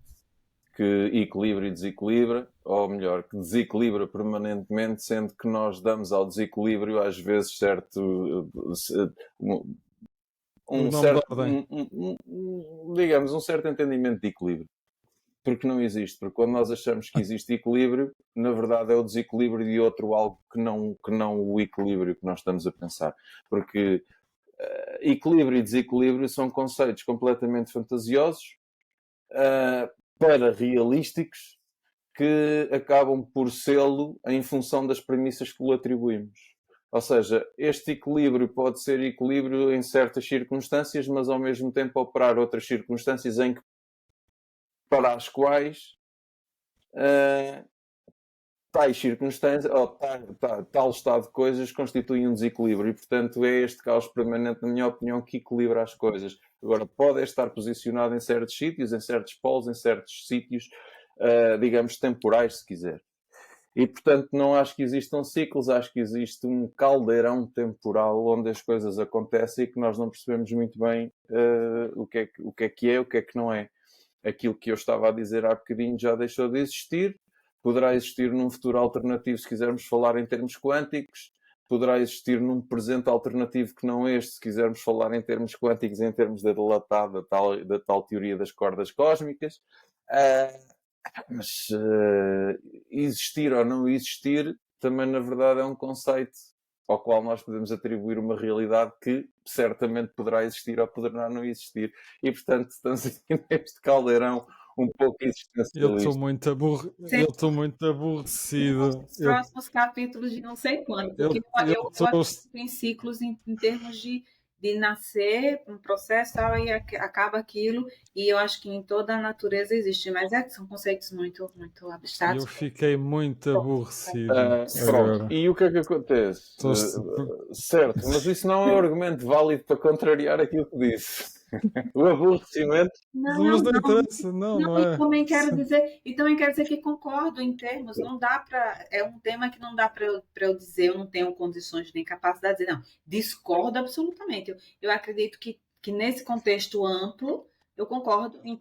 que equilibra e desequilibra, ou melhor, que desequilibra permanentemente, sendo que nós damos ao desequilíbrio às vezes digamos, um certo entendimento de equilíbrio. Porque não existe. Porque quando nós achamos que existe equilíbrio, na verdade é o desequilíbrio de outro algo que não o equilíbrio que nós estamos a pensar. Porque equilíbrio e desequilíbrio são conceitos completamente fantasiosos, para realísticos, que acabam por sê-lo em função das premissas que lhe atribuímos. Ou seja, este equilíbrio pode ser equilíbrio em certas circunstâncias, mas ao mesmo tempo operar outras circunstâncias para as quais tais circunstâncias, ou tal estado de coisas constitui um desequilíbrio. E, portanto, é este caos permanente, na minha opinião, que equilibra as coisas. Agora, pode estar posicionado em certos sítios, em certos polos, em certos sítios, digamos, temporais, se quiser. E, portanto, não acho que existam ciclos, acho que existe um caldeirão temporal onde as coisas acontecem e que nós não percebemos muito bem o que é que não é. Aquilo que eu estava a dizer há bocadinho já deixou de existir, poderá existir num futuro alternativo se quisermos falar em termos quânticos, poderá existir num presente alternativo que não este, se quisermos falar em termos quânticos, em termos da tal teoria das cordas cósmicas. Mas existir ou não existir também, na verdade, é um conceito ao qual nós podemos atribuir uma realidade que certamente poderá existir ou poderá não existir. E, portanto, estamos aqui neste caldeirão um pouco existencialista. Eu estou muito aborrecido. Os próximos capítulos de não sei quando, porque eu acredito em ciclos em termos de nascer, um processo tal, e acaba aquilo, e eu acho que em toda a natureza existe, mas são conceitos muito, muito abstratos. Eu fiquei muito aborrecido. Pronto, e o que é que acontece? Certo, mas isso não é um argumento válido para contrariar aquilo que disse. O aborrecimento. Não é. E também quero dizer que concordo em termos, não dá para. É um tema que não dá para eu dizer, eu não tenho condições nem capacidade de dizer, não. Discordo absolutamente. Eu acredito que nesse contexto amplo, eu concordo em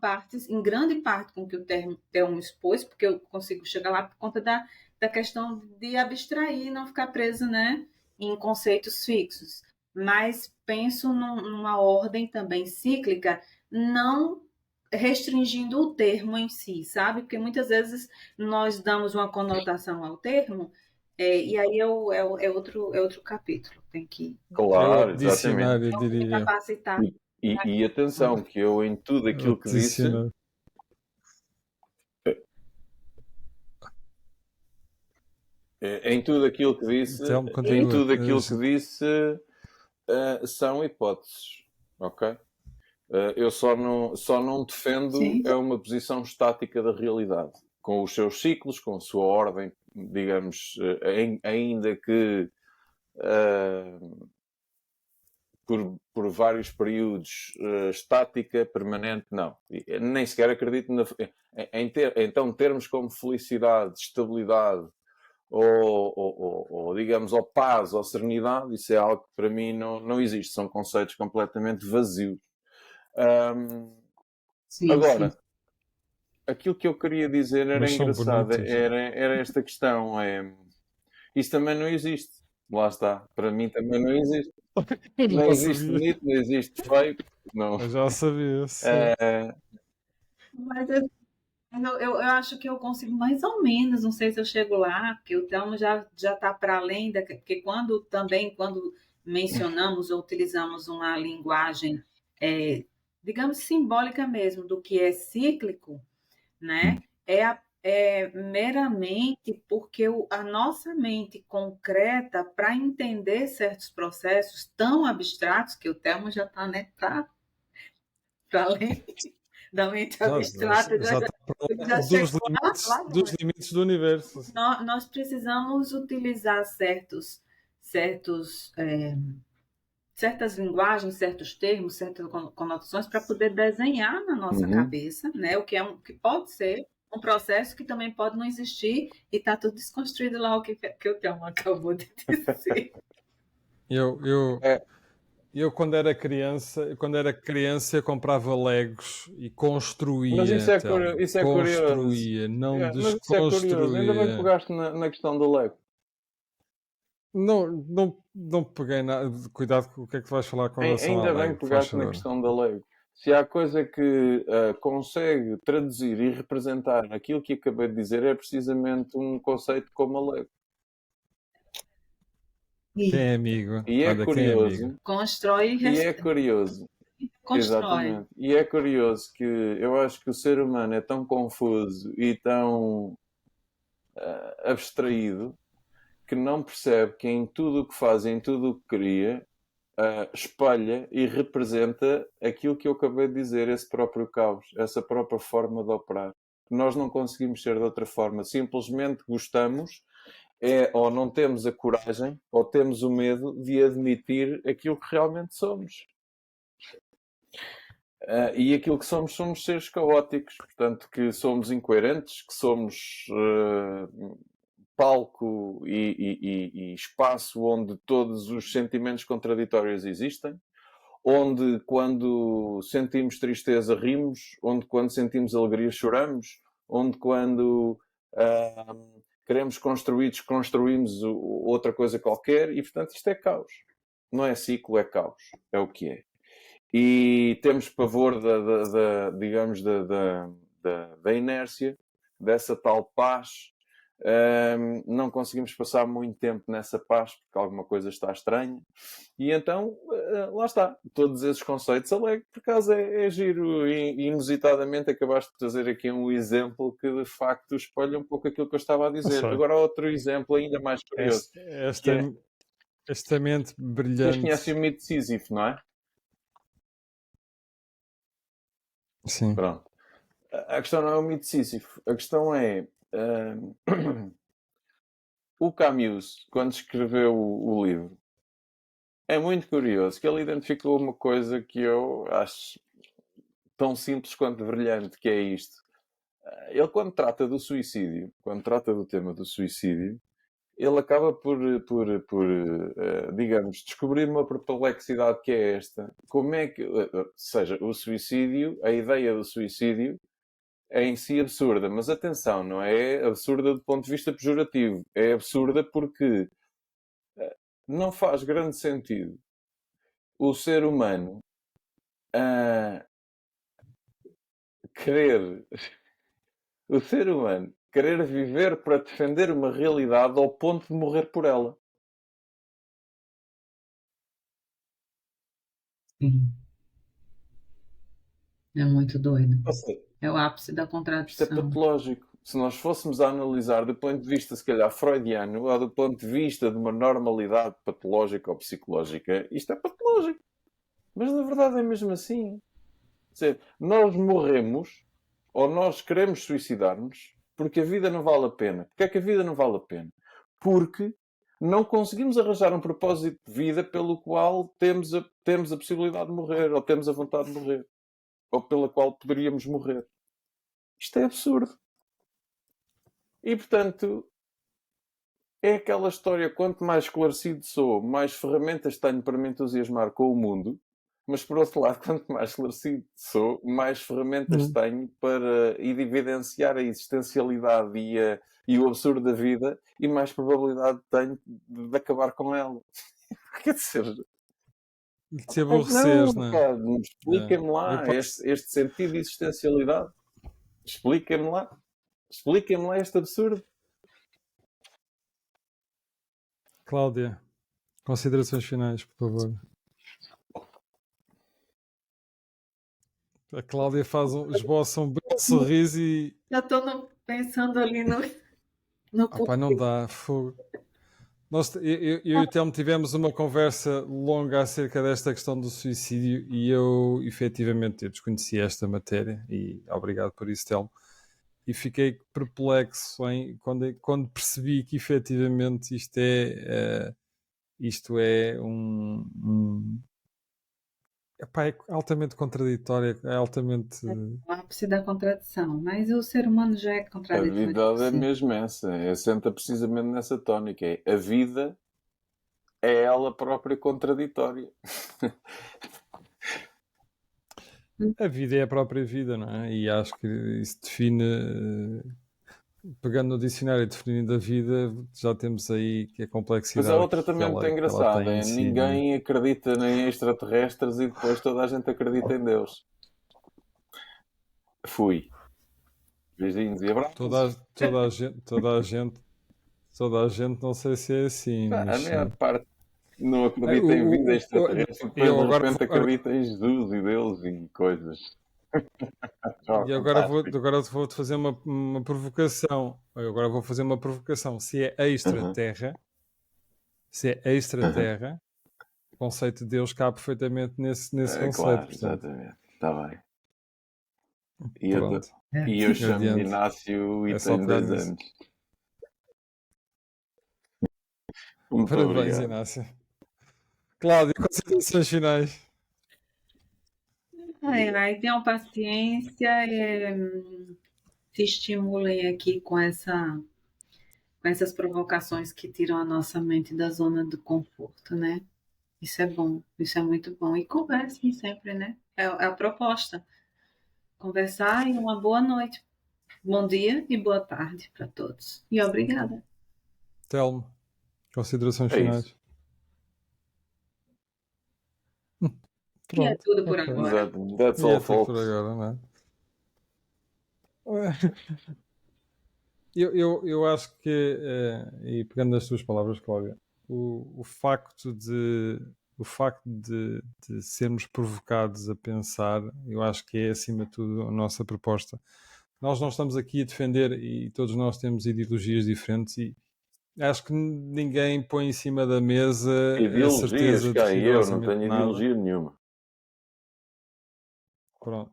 grande parte com o que o Thelma expôs, porque eu consigo chegar lá por conta da questão de abstrair e não ficar preso, né, em conceitos fixos. Mas penso numa ordem também cíclica, não restringindo o termo em si, sabe? Porque muitas vezes nós damos uma conotação ao termo, e aí é outro capítulo. Tem que... Claro, exatamente. Capacitar. E atenção, que eu em tudo aquilo que disse... Em tudo aquilo que disse, são hipóteses, ok? Eu só não defendo uma posição estática da realidade, com os seus ciclos, com a sua ordem, digamos, ainda que por vários períodos estática, permanente, não. Nem sequer acredito em termos como felicidade, estabilidade, ou digamos, ou paz, ou serenidade, isso é algo que para mim não existe. São conceitos completamente vazios. Agora, aquilo que eu queria dizer era engraçado, era esta questão, isso também não existe. Lá está. Para mim também não existe. Não existe bonito, não existe feio. Não. Eu já sabia. Mas Eu acho que eu consigo mais ou menos, não sei se eu chego lá, porque o Telmo já está para além da. Porque quando mencionamos ou utilizamos uma linguagem, é, digamos, simbólica mesmo, do que é cíclico, né? É meramente porque a nossa mente concreta, para entender certos processos tão abstratos, que o Telmo já está, né, para além da mente abstrata, Já está já chegou lá dos longe. limites do universo. Nós precisamos utilizar certos, certas linguagens, certos termos, certas conotações para poder desenhar na nossa cabeça, né? O que que pode ser um processo que também pode não existir e está tudo desconstruído lá, o que o Thelma acabou de dizer. Eu quando era criança, eu comprava Legos e Mas construía, Telmo. isso é curioso. Construía, não Mas isso é curioso. Ainda bem que desconstruía. pegaste na questão do Lego. Não peguei nada. Cuidado com o que é que tu vais falar com relação Ainda ao bem Lego, que faz pegaste na favor. questão da Lego. Se há coisa que consegue traduzir e representar aquilo que acabei de dizer, é precisamente um conceito como a Lego. Quem é amigo? E é Olha, quem é amigo? Constrói E é curioso. constrói. Exatamente. E é curioso que eu acho que o ser humano é tão confuso e tão abstraído que não percebe que em tudo o que faz, em tudo o que cria, espalha e representa aquilo que eu acabei de dizer, esse próprio caos, essa própria forma de operar. Nós não conseguimos ser de outra forma. Simplesmente gostamos, ou não temos a coragem, ou temos o medo de admitir aquilo que realmente somos. E aquilo que somos seres caóticos, portanto, que somos incoerentes, que somos palco e espaço onde todos os sentimentos contraditórios existem, onde quando sentimos tristeza rimos, onde quando sentimos alegria choramos, onde quando queremos construir, desconstruímos outra coisa qualquer, e portanto isto é caos. Não é ciclo, é caos. É o que é. E temos pavor digamos, da inércia, dessa tal paz. Não conseguimos passar muito tempo nessa paz porque alguma coisa está estranha. E então, lá está. Todos esses conceitos alegro, por acaso é giro. E inusitadamente acabaste de trazer aqui um exemplo que de facto espelha um pouco aquilo que eu estava a dizer. Agora outro exemplo ainda mais curioso. Esta mente Vocês brilhante. conhecem o mito de Sísifo, não é? Sim. Pronto. A questão não é o mito de Sísifo. A questão é... o Camus, quando escreveu o livro, é muito curioso que ele identificou uma coisa que eu acho tão simples quanto brilhante, que é isto. Ele, quando trata do suicídio, quando trata do tema do suicídio, ele acaba por digamos, descobrir uma perplexidade que é esta. Como é que... seja, o suicídio, a ideia do suicídio é em si absurda. Mas atenção, não é absurda do ponto de vista pejorativo. É absurda porque não faz grande sentido o ser humano querer... o ser humano querer viver para defender uma realidade ao ponto de morrer por ela. Sim. É muito doido. Seja, é o ápice da isto é contradição. patológico. Se nós fôssemos a analisar do ponto de vista, se calhar, freudiano, ou do ponto de vista de uma normalidade patológica ou psicológica, isto é patológico. Mas na verdade é mesmo assim. Quer dizer, nós morremos ou nós queremos suicidar-nos porque a vida não vale a pena. Porquê é que a vida não vale a pena? Porque não conseguimos arranjar um propósito de vida pelo qual temos a possibilidade de morrer, ou temos a vontade de morrer, ou pela qual poderíamos morrer. Isto é absurdo. E, portanto, é aquela história, quanto mais esclarecido sou, mais ferramentas tenho para me entusiasmar com o mundo, mas, por outro lado, quanto mais esclarecido sou, mais ferramentas tenho para evidenciar a existencialidade e o absurdo da vida, e mais probabilidade tenho de acabar com ela. Quer dizer... De te aborreceres, não é? Expliquem-me lá este sentido de existencialidade. Expliquem-me lá. Expliquem-me lá este absurdo. Cláudia, considerações finais, por favor. A Cláudia esboça um belo sorriso e... Já estou pensando ali no Pá, não dá, fogo. Eu e o Telmo tivemos uma conversa longa acerca desta questão do suicídio e eu, efetivamente, eu desconhecia esta matéria e obrigado por isso, Telmo. E fiquei perplexo quando percebi que, efetivamente, isto é epá, é altamente contraditório, é altamente... o ápice da contradição, mas o ser humano já é A contraditório. vida é Sim. mesmo essa. Assenta precisamente nessa tónica. A vida é ela própria contraditória. A vida é a própria vida, não é? E acho que isso define, pegando no dicionário e definindo a vida, já temos aí que a complexidade Mas a outra que também é ela, muito que ela engraçada. tem em É si, não é? ninguém acredita em extraterrestres e depois toda a gente acredita em Deus. Fui. Beijinhos e abraços. Toda a gente, não sei se é assim, A mas maior sim. parte não acredita em vida extraterrestre e depois Eu de agora, repente acredita em Jesus e Deus e coisas. e agora vou-te fazer uma provocação. Agora vou fazer uma provocação. Se é extraterra, o conceito de Deus cabe perfeitamente nesse conceito. Claro, Portanto, exatamente. Está bem. pronto. E eu chamo-me Adiante. Inácio e É só tenho pegar 10 nisso. anos. Muito Parabéns, obrigado. Inácio. Cláudio, considerações finais. Ai, tenham paciência, se estimulem aqui com essas provocações que tiram a nossa mente da zona do conforto, né? Isso é bom, isso é muito bom. E conversem sempre, né? É a proposta. Conversar e uma boa noite. Bom dia e boa tarde para todos. E obrigada. Telmo, considerações É finais. isso. E é Pronto. tudo por Ok. agora. Exato. That's E é all, tudo por folks. agora, não é? Eu acho que, e pegando nas tuas palavras, Cláudia, o facto de sermos provocados a pensar, eu acho que é acima de tudo a nossa proposta. Nós não estamos aqui a defender, e todos nós temos ideologias diferentes, e acho que ninguém põe em cima da mesa a Ideologias, certeza de cá eu não rigorosamente tenho nada. ideologia nenhuma. Pronto.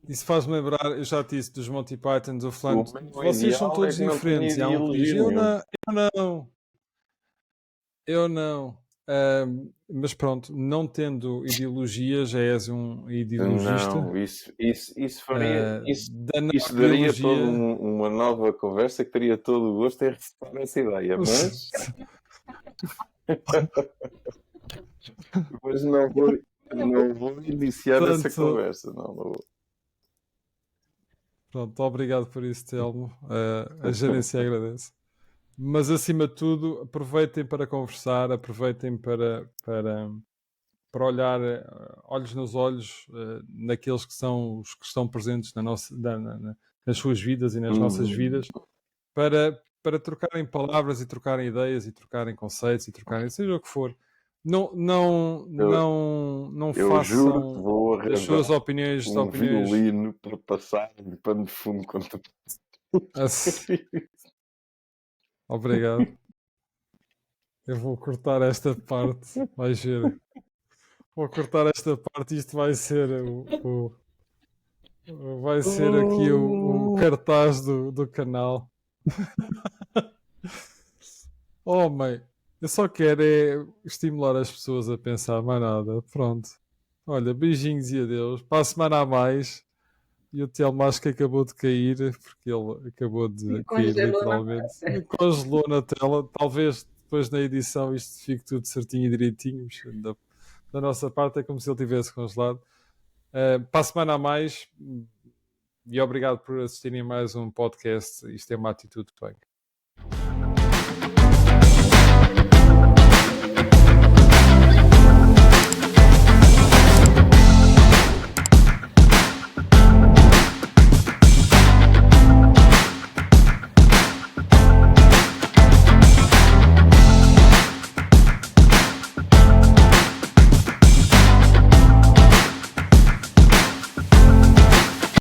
Isso faz-me lembrar, eu já te disse, dos Monty Python, do fulano. O meu Vocês são ideal todos é que não tenho diferentes. E há um que diz, ideologia nenhuma. eu não. Mas pronto, não tendo ideologia, já és um ideologista. Não, isso faria. Da Isso não daria toda ideologia. uma nova conversa que teria todo o gosto em refutar essa ideia, mas não vou iniciar essa Portanto, conversa. Não vou. pronto, obrigado por isso, Telmo. A gerência agradece. Mas acima de tudo, aproveitem para conversar, aproveitem para olhar olhos nos olhos naqueles que são os que estão presentes nas suas vidas e nas nossas vidas, para trocarem palavras e trocarem ideias e trocarem conceitos e trocarem seja o que for. Não Eu juro que façam vou das suas arranjar opiniões um violino para passar de pano de fundo contra. Obrigado. Eu vou cortar esta parte. Vai ver. Vou cortar esta parte e isto vai ser vai ser aqui o cartaz do canal. Oh, mãe, eu só quero é estimular as pessoas a pensar mais nada. Pronto. Olha, beijinhos e adeus. Para a semana a mais. E o Telmo acho que acabou de cair, porque ele acabou de cair literalmente. Congelou na tela. Talvez depois na edição isto fique tudo certinho e direitinho. Da nossa parte é como se ele tivesse congelado. Para a semana a mais. E obrigado por assistirem a mais um podcast. Isto é uma atitude punk.